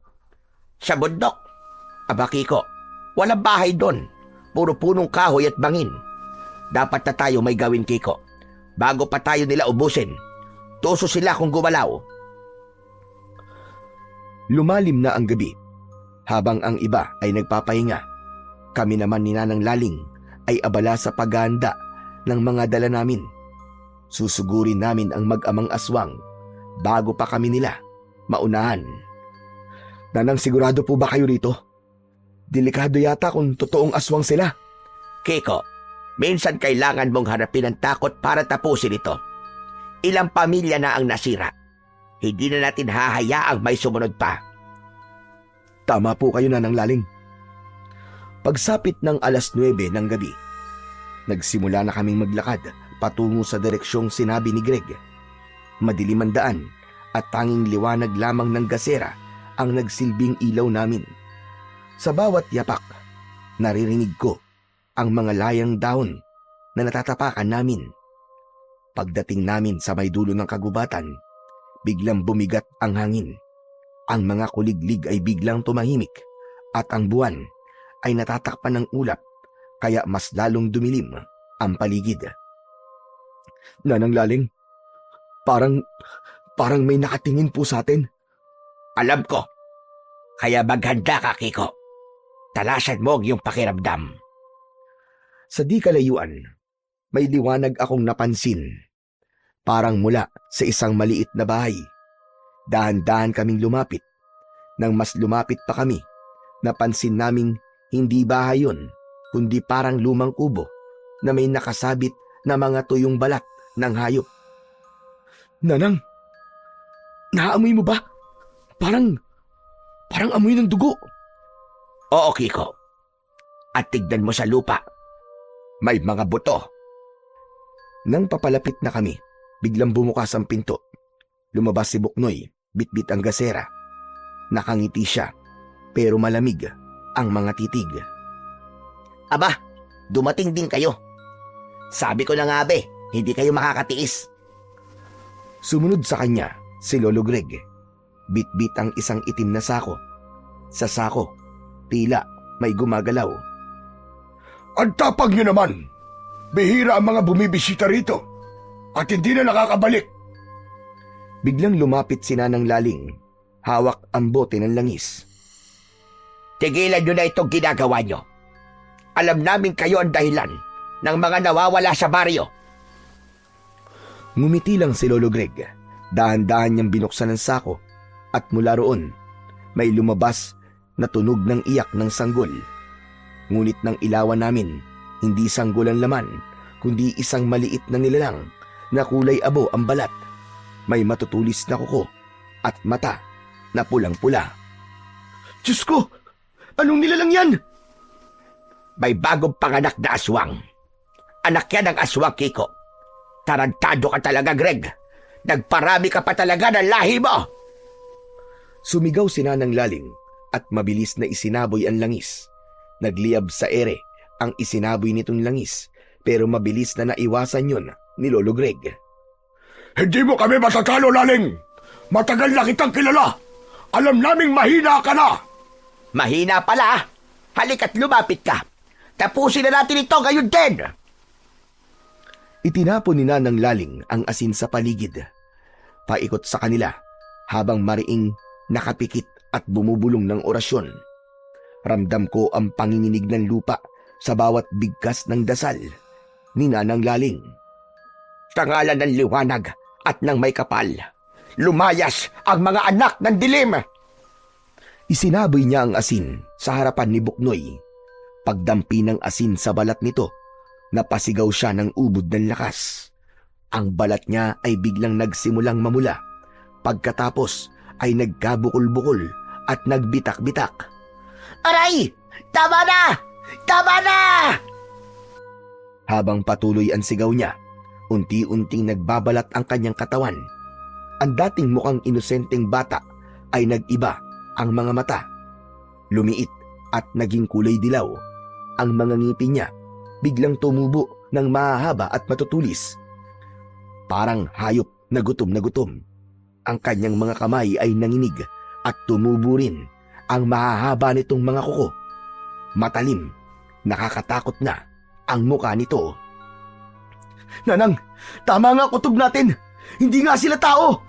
Sa bundok? Aba Kiko, walang bahay doon. Puro punong kahoy at bangin. Dapat na tayo may gawin, Kiko. Bago pa tayo nila ubusin. Tuso sila kung gumalaw. Lumalim na ang gabi. Habang ang iba ay nagpapahinga, kami naman ni Nanang Laling ay abala sa paghahanda ng mga dala namin. Susugurin namin ang mag-amang aswang bago pa kami nila maunahan. Nanang, sigurado po ba kayo rito? Delikado yata kung totoong aswang sila. Kiko, minsan kailangan mong harapin ang takot para tapusin ito. Ilang pamilya na ang nasira. Hindi na natin hahayaang may sumunod pa. Tama po kayo, Nanang Laling. Pagsapit ng 9:00 ng gabi, nagsimula na kaming maglakad patungo sa direksyong sinabi ni Greg. Madilim ang daan at tanging liwanag lamang ng gasera ang nagsilbing ilaw namin. Sa bawat yapak, naririnig ko ang mga layang dahon na natatapakan namin. Pagdating namin sa may dulo ng kagubatan, biglang bumigat ang hangin. Ang mga kuliglig ay biglang tumahimik at ang buwan ay natatakpan ng ulap kaya mas lalong dumilim ang paligid. Nanang Laling, parang may nakatingin po sa atin. Alam ko. Kaya maghanda ka, Kiko. Talasan mo ang iyong pakiramdam. Sa di kalayuan, may liwanag akong napansin. Parang mula sa isang maliit na bahay. Dahan-dahan kaming lumapit. Nang mas lumapit pa kami, napansin naming hindi bahay yun, kundi parang lumang kubo na may nakasabit na mga tuyong balat ng hayop. Nanang, naamoy mo ba? Parang amoy ng dugo. Oo, Kiko. At tignan mo sa lupa. May mga buto. Nang papalapit na kami, biglang bumukas ang pinto. Lumabas si Buknoy, bitbit ang gasera. Nakangiti siya, pero malamig ang mga titig. Aba, dumating din kayo. Sabi ko na nga be, hindi kayo makakatiis. Sumunod sa kanya si Lolo Greg. Bitbit ang isang itim na sako. Sa sako, tila may gumagalaw. Ang tapang nyo naman. Bihira ang mga bumibisita rito. At hindi na nakakabalik. Biglang lumapit si Nanang Laling. Hawak ang bote ng langis. Tigilan nyo na itong ginagawa nyo. Alam namin kayo ang dahilan ng mga nawawala sa baryo. Ngumiti lang si Lolo Greg. Dahan-dahan niyang binuksan ang sako at mula roon may lumabas na tunog ng iyak ng sanggol. Ngunit nang ilawan namin, hindi sanggol ang laman, kundi isang maliit na nilalang na kulay abo ang balat. May matutulis na kuko at mata na pulang-pula. Diyos ko! Anong nilalang yan? May bagong panganak na aswang. Anak yan ng aswang, Kiko. Tarantado ka talaga, Greg. Nagparami ka pa talaga ng lahi mo. Sumigaw si Nanang Laling at mabilis na isinaboy ang langis. Nagliyab sa ere ang isinaboy nitong langis, pero mabilis na naiwasan yun ni Lolo Greg. Hindi mo kami matatalo, Laling! Matagal na kitang kilala! Alam naming mahina ka na! Mahina pala. Halika't lumapit ka. Tapusin na natin ito ngayon din. Itinapon ni Nanang Laling ang asin sa paligid. Paikot sa kanila habang mariing nakapikit at bumubulong ng orasyon. Ramdam ko ang panginginig ng lupa sa bawat bigkas ng dasal ni Nanang Laling. Sa ngalan ng liwanag at ng may kapal, lumayas ang mga anak ng dilim. Isinaboy niya ang asin sa harapan ni Buknoy. Pagdampi ng asin sa balat nito, napasigaw siya ng ubod ng lakas. Ang balat niya ay biglang nagsimulang mamula. Pagkatapos ay nagkabukol-bukol at nagbitak-bitak. Aray! Tama na! Tama na! Habang patuloy ang sigaw niya, unti-unting nagbabalat ang kanyang katawan. Ang dating mukhang inosenteng bata ay nag-iba ang mga mata. Lumiit at naging kulay dilaw. Ang mga ngipin niya biglang tumubo ng mahahaba at matutulis. Parang hayop na gutom na gutom. Ang kanyang mga kamay ay nanginig at tumubo rin ang mahahaba nitong mga kuko. Matalim, nakakatakot na ang muka nito. Nanang, tama nga kutob natin. Hindi nga sila tao.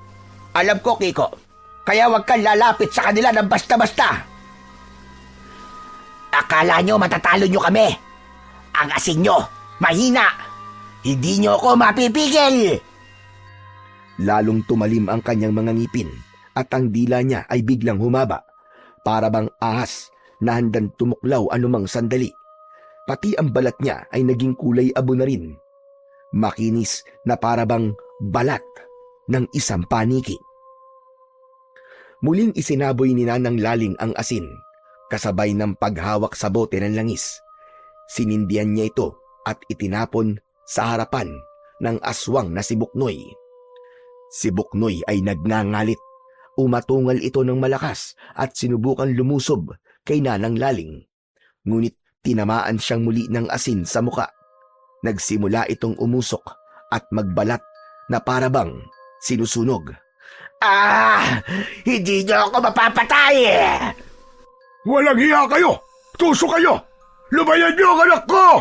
Alam ko, Kiko. Kaya huwag kang lalapit sa kanila ng basta-basta. Akala nyo matatalo nyo kami. Ang asin nyo, mahina. Hindi nyo ako mapipigil. Lalong tumalim ang kanyang mga ngipin at ang dila niya ay biglang humaba. Para bang ahas na handang tumuklaw anumang sandali. Pati ang balat niya ay naging kulay abo na rin. Makinis na para bang balat ng isang paniki. Muling isinaboy ni Nanang Laling ang asin, kasabay ng paghawak sa bote ng langis. Sinindihan niya ito at itinapon sa harapan ng aswang na si Buknoy. Si Buknoy ay nagngangalit. Umatungal ito ng malakas at sinubukan lumusob kay Nanang Laling. Ngunit tinamaan siyang muli ng asin sa muka. Nagsimula itong umusok at magbalat na parabang sinusunog. Hindi nyo ako mapapatay! Walang hiya kayo! Tuso kayo! Lubayan niyo ang anak ko!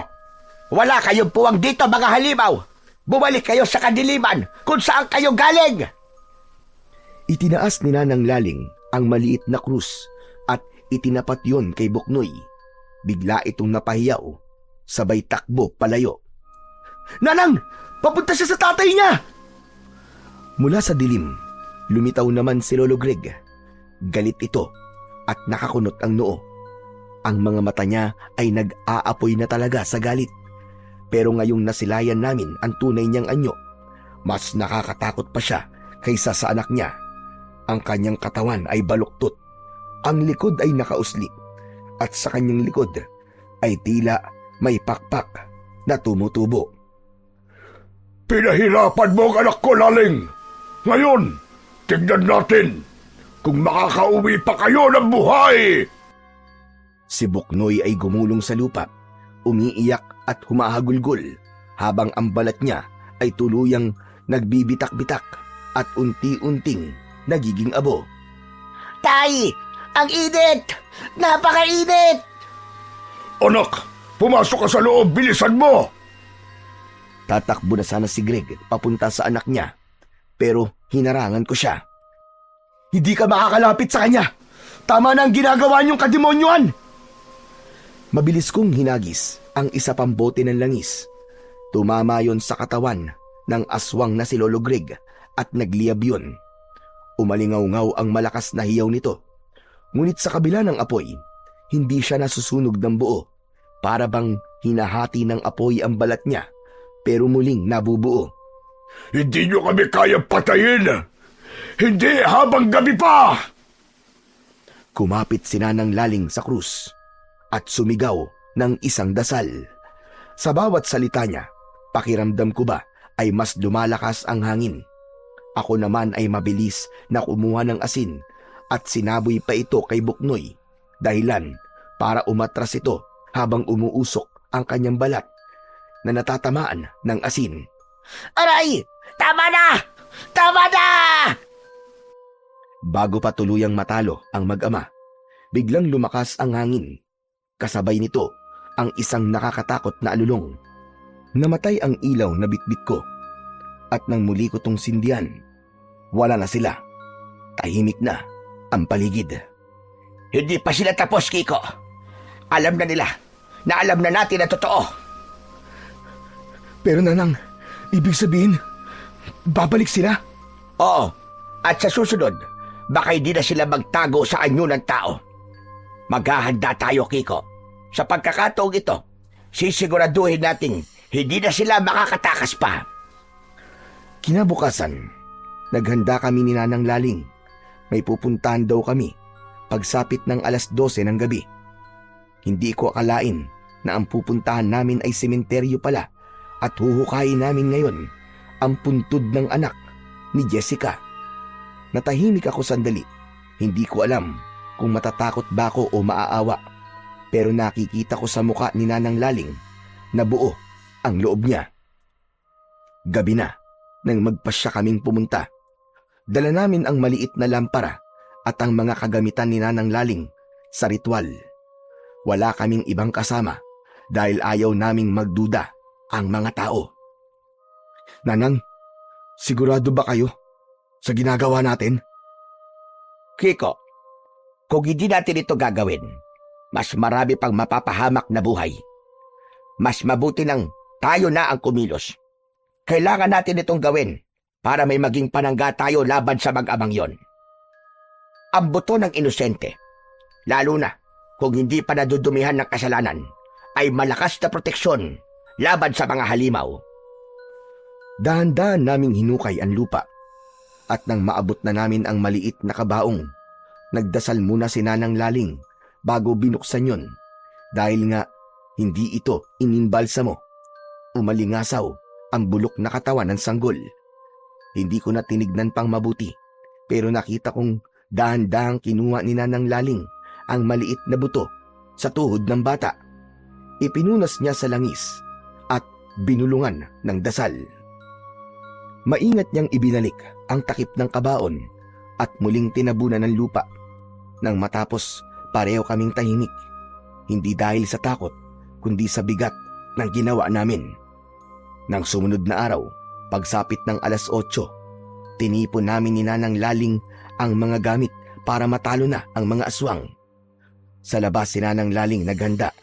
Wala kayong puwang dito, mga halimaw! Bumalik kayo sa kadiliman kung saan kayo galing! Itinaas ni Nanang Laling ang maliit na krus at itinapat yon kay Buknoy. Bigla itong napahiyaw, sabay takbo palayo. Nanang, papunta siya sa tatay niya! Mula sa dilim, lumitaw naman si Lolo Greg. Galit ito at nakakunot ang noo. Ang mga mata niya ay nag-aapoy na talaga sa galit. Pero ngayong nasilayan namin ang tunay niyang anyo, mas nakakatakot pa siya kaysa sa anak niya. Ang kanyang katawan ay baluktot. Ang likod ay nakausli. At sa kanyang likod ay tila may pakpak na tumutubo. Pinahirapan mo ang anak ko, Laling! Ngayon, tignan natin kung makakauwi pa kayo ng buhay! Si Buknoy ay gumulong sa lupa, umiiyak at humahagulgol habang ang balat niya ay tuluyang nagbibitak-bitak at unti-unting nagiging abo. Tay! Ang init! Napakainit! Anak, pumasok ka sa loob, bilisan mo! Tatakbo na sana si Greg papunta sa anak niya, pero hinarangan ko siya. Hindi ka makakalapit sa kanya. Tama na ang ginagawa niyong kademonyuhan. Mabilis kong hinagis ang isa pang bote ng langis. Tumama yon sa katawan ng aswang na si Lolo Greg at nagliyab yun. Umalingaw-ngaw ang malakas na hiyaw nito. Ngunit sa kabila ng apoy, hindi siya nasusunog ng buo. Para bang hinahati ng apoy ang balat niya, pero muling nabubuo. Hindi nyo kami kayang patayin! Hindi habang gabi pa! Kumapit si Nanang Laling sa krus at sumigaw ng isang dasal. Sa bawat salita niya, pakiramdam ko ba ay mas lumalakas ang hangin. Ako naman ay mabilis na kumuha ng asin at sinaboy pa ito kay Buknoy, dahilan para umatras ito habang umuusok ang kanyang balat na natatamaan ng asin. Aray! Tama na! Tama na! Bago pa tuluyang matalo ang mag-ama, biglang lumakas ang hangin. Kasabay nito ang isang nakakatakot na alulong. Namatay ang ilaw na bitbit ko at nang muli ko tong sindihan, wala na sila. Tahimik na ang paligid. Hindi pa sila tapos, Kiko. Alam na nila na alam na natin na totoo. Pero Nanang, ibig sabihin, babalik sila? Oo, at sa susunod, baka hindi na sila magtago sa anyo ng tao. Maghahanda tayo, Kiko. Sa pagkakataong ito, sisiguraduhin natin hindi na sila makakatakas pa. Kinabukasan, naghanda kami ni Nanang Laling. May pupuntahan daw kami pagsapit ng 12:00 ng gabi. Hindi ko akalain na ang pupuntahan namin ay sementeryo pala at huhukayin namin ngayon ang puntod ng anak ni Jessica. Natahimik ako sandali. Hindi ko alam kung matatakot ba ako o maaawa. Pero nakikita ko sa muka ni Nanang Laling na buo ang loob niya. Gabi na nang magpasya kaming pumunta. Dala namin ang maliit na lampara at ang mga kagamitan ni Nanang Laling sa ritual. Wala kaming ibang kasama dahil ayaw naming magduda ang mga tao. Nanang, sigurado ba kayo sa ginagawa natin? Kiko, kung hindi natin ito gagawin, mas marami pang mapapahamak na buhay. Mas mabuti nang tayo na ang kumilos. Kailangan natin itong gawin para may maging panangga tayo laban sa mag-amang yon. Ang buto ng inosente, lalo na kung hindi pa nadudumihan ng kasalanan, ay malakas na proteksyon laban sa mga halimaw. Dahan-dahan naming hinukay ang lupa at nang maabot na namin ang maliit na kabaong, nagdasal muna si Nanang Laling bago binuksan yon dahil nga hindi ito inimbalsamo. Umalingasaw ang bulok na katawan ng sanggol. Hindi ko na tinignan pang mabuti pero nakita kong dahan-dahang kinuha ni Nanang Laling ang maliit na buto sa tuhod ng bata. Ipinunas niya sa langis at binulungan ng dasal. Maingat niyang ibinalik ang takip ng kabaon at muling tinabunan ng lupa. Nang matapos, pareho kaming tahimik. Hindi dahil sa takot, kundi sa bigat ng ginawa namin. Nang sumunod na araw, pagsapit ng 8:00, tinipon namin ni Nanang Laling ang mga gamit para matalo na ang mga aswang. Sa labas si Nanang Laling naghanda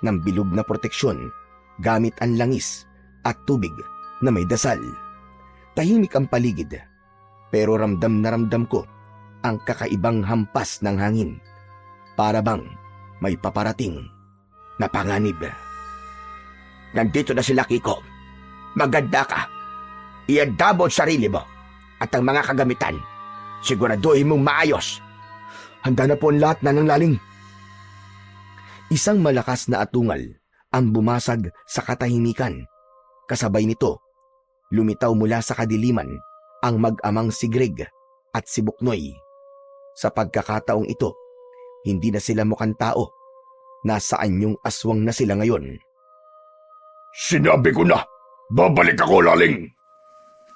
ng bilog na proteksyon gamit ang langis at tubig na may dasal. Tahimik ang paligid, pero ramdam na ramdam ko ang kakaibang hampas ng hangin. Para bang may paparating na panganib. Nandito na sila, Kiko. Maganda ka. Ianda mo ang sarili mo at ang mga kagamitan. Siguraduhin mong maayos. Handa na po ang lahat, Nanang Laling. Isang malakas na atungal ang bumasag sa katahimikan. Kasabay nito, lumitaw mula sa kadiliman ang mag-amang si Greg at si Buknoy. Sa pagkakataong ito, hindi na sila mukhang tao. Nasaan yung aswang na sila ngayon? Sinabi ko na, babalik ako, Laling.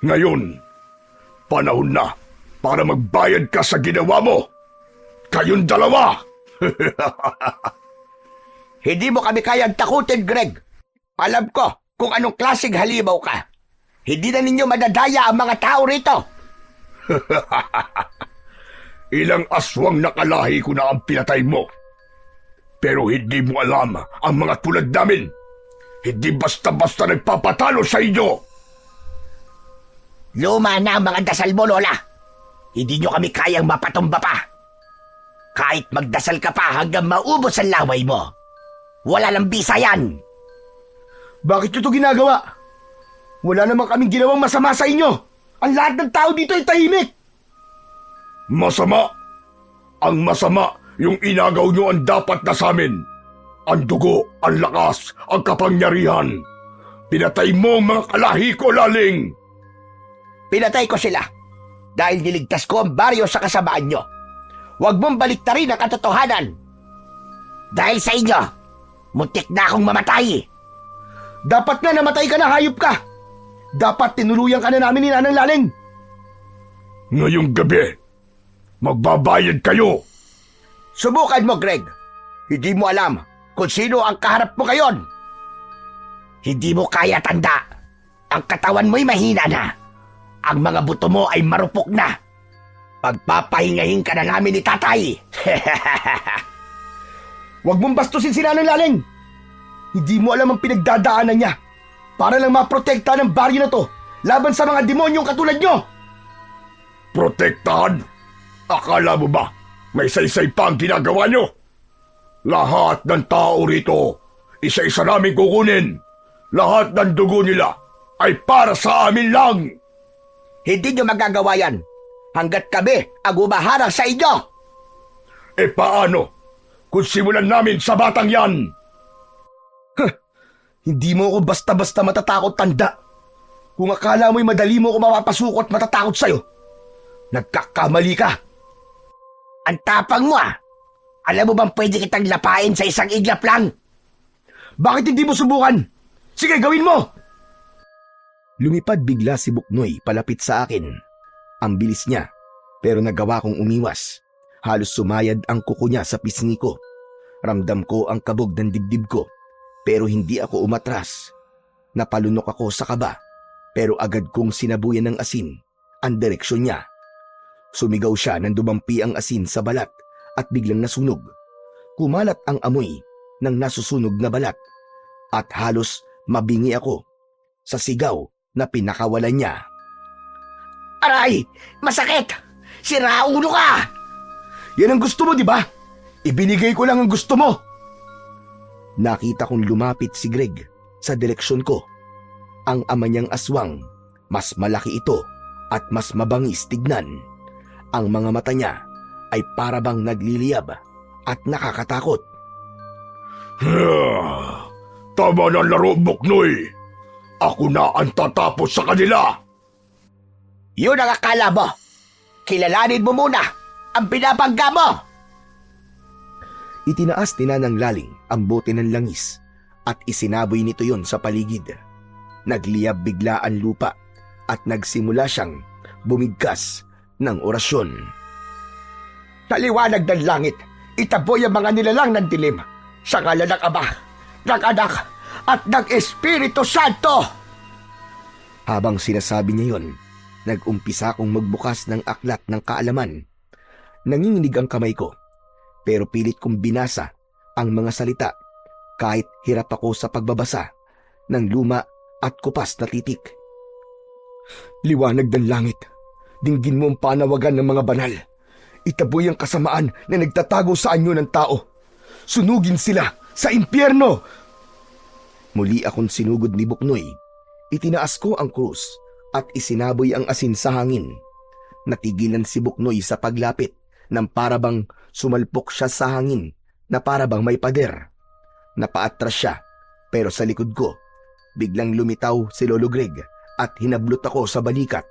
Ngayon, panahon na para magbayad ka sa ginawa mo. Kayong dalawa! Hindi mo kami kayang takutin, Greg. Alam ko kung anong klaseng halimaw ka. Hindi na ninyo madadaya ang mga tao rito. Ilang aswang nakalahi ko na ang pinatay mo. Pero hindi mo alam ang mga tulad namin. Hindi basta-basta nagpapatalo sa inyo. Luma na ang mga dasal mo, Lola. Hindi nyo kami kayang mapatumba pa. Kahit magdasal ka pa hanggang maubos ang laway mo. Wala lang bisa yan. Bakit nyo ito ginagawa? Wala namang kaming ginawang masama sa inyo. Ang lahat ng tao dito ay tahimik. Masama. Ang masama, Yung inagaw nyo ang dapat na sa amin. Ang dugo, ang lakas, ang kapangyarihan. Pinatay mo ang mga kalahi ko, Laling. Pinatay ko sila dahil niligtas ko ang baryo sa kasamaan nyo. Huwag mong baliktarin ang katotohanan. Dahil sa inyo, muntik na akong mamatay. Dapat nga namatay ka na, hayop ka! Dapat tinuluyan ka na namin ni Nanang Laling! Ngayong gabi, magbabayad kayo. Subukan mo, Greg. Hindi mo alam kung sino ang kaharap mo ngayon. Hindi mo kaya tanda. Ang katawan mo'y mahina na. Ang mga buto mo ay marupok na. Pagpapahingahin ka na namin ni Tatay. Huwag mong bastusin si Nanang Laling! Hindi mo alam ang pinagdadaanan niya para lang maprotekta ng baryo na to laban sa mga demonyong katulad nyo! Protektahan? Akala mo ba may saysay pa ang ginagawa nyo? Lahat ng tao rito, isa-isa namin kukunin. Lahat ng dugo nila ay para sa amin lang. Hindi nyo magagawa yan hanggat kami ang umaharang sa inyo. E paano kung simulan namin sa batang yan? Hindi mo ako basta-basta matatakot, tanda. Kung akala mo'y madali mo ako mapapasuko at matatakot sa'yo, nagkakamali ka. Ang tapang mo ah. Alam mo bang pwede kitang lapain sa isang iglap lang? Bakit hindi mo subukan? Sige, gawin mo! Lumipad bigla si Buknoy palapit sa akin. Ang bilis niya, pero nagawa kong umiwas. Halos sumayad ang kuko niya sa pisngi ko. Ramdam ko ang kabog ng dibdib ko, pero hindi ako umatras. Napalunok ako sa kaba, pero agad kong sinabuyan ng asin ang direksyon niya. Sumigaw siya nang dumampi ang asin sa balat at biglang nasunog. Kumalat ang amoy ng nasusunog na balat at halos mabingi ako sa sigaw na pinakawalan niya. Aray! Masakit! Siraulo ka! Yan ang gusto mo, di ba? Ibinigay ko lang ang gusto mo. Nakita kong lumapit si Greg sa direksyon ko. Ang ama niyang aswang, mas malaki ito at mas mabangis tignan. Ang mga mata niya ay parabang nagliliyab at nakakatakot. Tama na laro, Buknoy. Ako na ang tatapos sa kanila. Yun ang akala mo. Kilalanin mo muna ang binabangga mo. Itinaas ni Nanang Laling ang bote ng langis at isinaboy nito yon sa paligid. Nagliyab bigla ang lupa at nagsimula siyang bumigkas ng orasyon. Taliwanag ng langit, itaboy ang mga nilalang ng dilim sa ngalan ng Ama, ng Anak, at ng Espiritu Santo. Habang sinasabi niya yon, nag-umpisa akong magbukas ng aklat ng kaalaman. Nanginginig ang kamay ko, pero pilit kong binasa ang mga salita kahit hirap ako sa pagbabasa ng luma at kupas na titik. Liwanag ng langit, dinggin mo ang panawagan ng mga banal. Itaboy ang kasamaan na nagtatago sa anyo ng tao. Sunugin sila sa impyerno! Muli akong sinugod ni Buknoy. Itinaas ko ang krus at isinaboy ang asin sa hangin. Natigilan si Buknoy sa paglapit nang parabang sumalpok siya sa hangin na parabang may pader. Napaatras siya, pero sa likod ko, biglang lumitaw si Lolo Greg at hinablot ako sa balikat.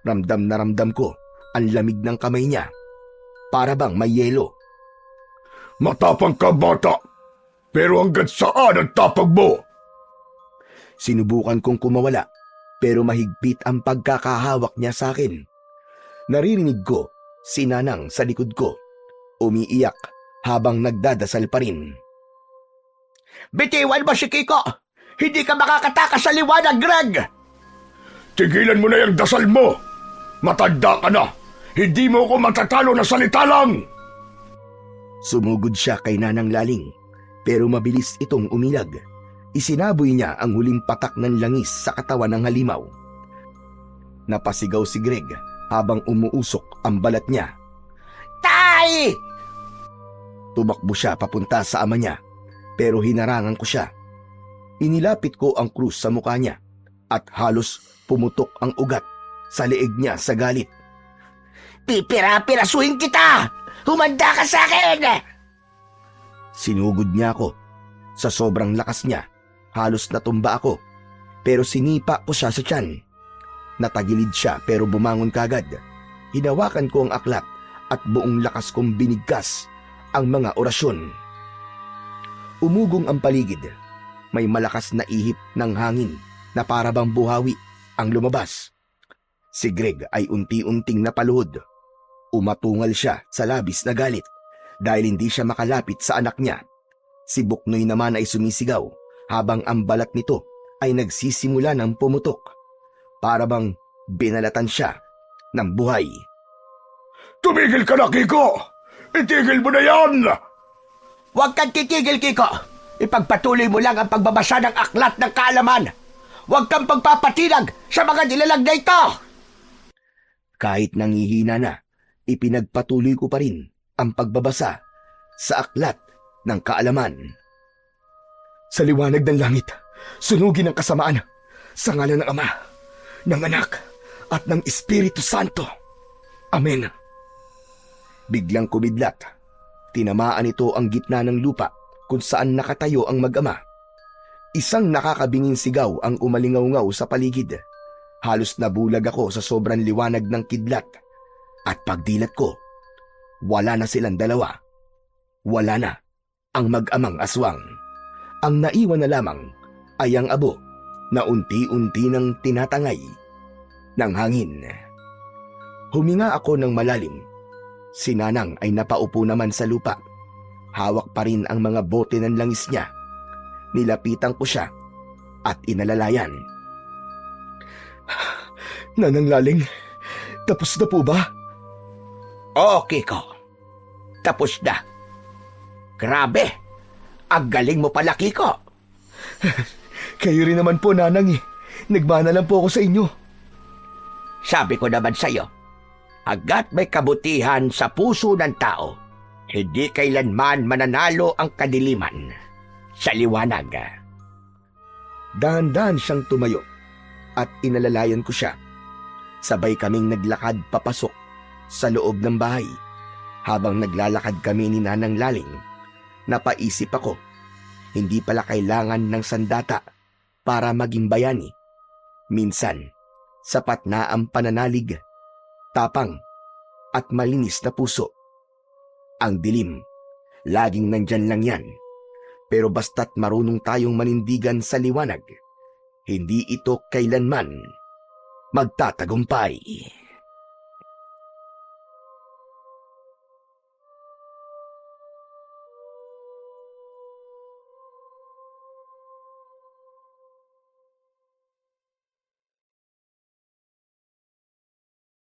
Ramdam na ramdam ko ang lamig ng kamay niya. Parabang may yelo. Matapang ka, bata. Pero hanggang saan ang tapag mo? Sinubukan kong kumawala, pero mahigpit ang pagkakahawak niya sa akin. Naririnig ko si Nanang sa likod ko, umiiyak habang nagdadasal pa rin. Bitiwan mo si Kiko! Hindi ka makakatakas sa liwanag, Greg! Tigilan mo na yung dasal mo! Matanda ka na! Hindi mo ko matatalo na salita lang! Sumugod siya kay Nanang Laling, pero mabilis itong umilag. Isinaboy niya ang huling patak ng langis sa katawan ng halimaw. Napasigaw si Greg habang umuusok ang balat niya. Tay! Tumakbo siya papunta sa ama niya, pero hinarangan ko siya. Inilapit ko ang krus sa mukha niya at halos pumutok ang ugat sa leeg niya sa galit. Pipira-pirasuhin kita! Humanda ka sa akin! Sinugod niya ako. Sa sobrang lakas niya, halos natumba ako. Pero sinipa ko siya sa tiyan. Natagilid siya pero bumangon kagad. Hinawakan ko ang aklat at buong lakas kong binigkas ang mga orasyon. Umugong ang paligid. May malakas na ihip ng hangin na para bang buhawi ang lumabas. Si Greg ay unti-unting napaluhod. Umatungal siya sa labis na galit dahil hindi siya makalapit sa anak niya. Si Buknoy naman ay sumisigaw habang ang balat nito ay nagsisimula ng pumutok. Para bang binalatan siya ng buhay. Tumigil ka na, Kiko! Itigil mo na yan! Huwag kang titigil, Kiko! Ipagpatuloy mo lang ang pagbabasa ng aklat ng kaalaman! Huwag kang pagpapatinag sa mga nilalag na ito! Kahit nangihina na, ipinagpatuloy ko pa rin ang pagbabasa sa aklat ng kaalaman. Sa liwanag ng langit, sunugin ang kasamaan sa ngalan ng Ama, ng Anak, at ng Espiritu Santo. Amen. Biglang kumidlat. Tinamaan ito ang gitna ng lupa kung saan nakatayo ang mag-ama. Isang nakakabinging sigaw ang umalingaw-ngaw sa paligid. Halos nabulag ako sa sobrang liwanag ng kidlat. At pagdilat ko, wala na silang dalawa. Wala na ang mag-amang aswang. Ang naiwan na lamang ay ang abo na unti-unti nang tinatangay ng hangin. Huminga ako ng malalim. Si Nanang ay napaupo naman sa lupa. Hawak pa rin ang mga bote ng langis niya. Nilapitan ko siya at inalalayan. Nanang Laling, tapos na po ba? Oo, Kiko. Tapos na. Grabe! Ang galing mo pala, Kiko. Kayo rin naman po, Nanang eh. Nagmana lang po ako sa inyo. Sabi ko naman sa'yo, agad may kabutihan sa puso ng tao, hindi kailanman mananalo ang kadiliman sa liwanag. Dahan-dahan siyang tumayo at inalalayan ko siya. Sabay kaming naglakad papasok sa loob ng bahay. Habang naglalakad kami ni Nanang Laling, napaisip ako, hindi pala kailangan ng sandata para maging bayani. Minsan, sapat na ang pananalig, tapang, at malinis na puso. Ang dilim, laging nandyan lang yan. Pero basta't marunong tayong manindigan sa liwanag, hindi ito kailanman magtatagumpay.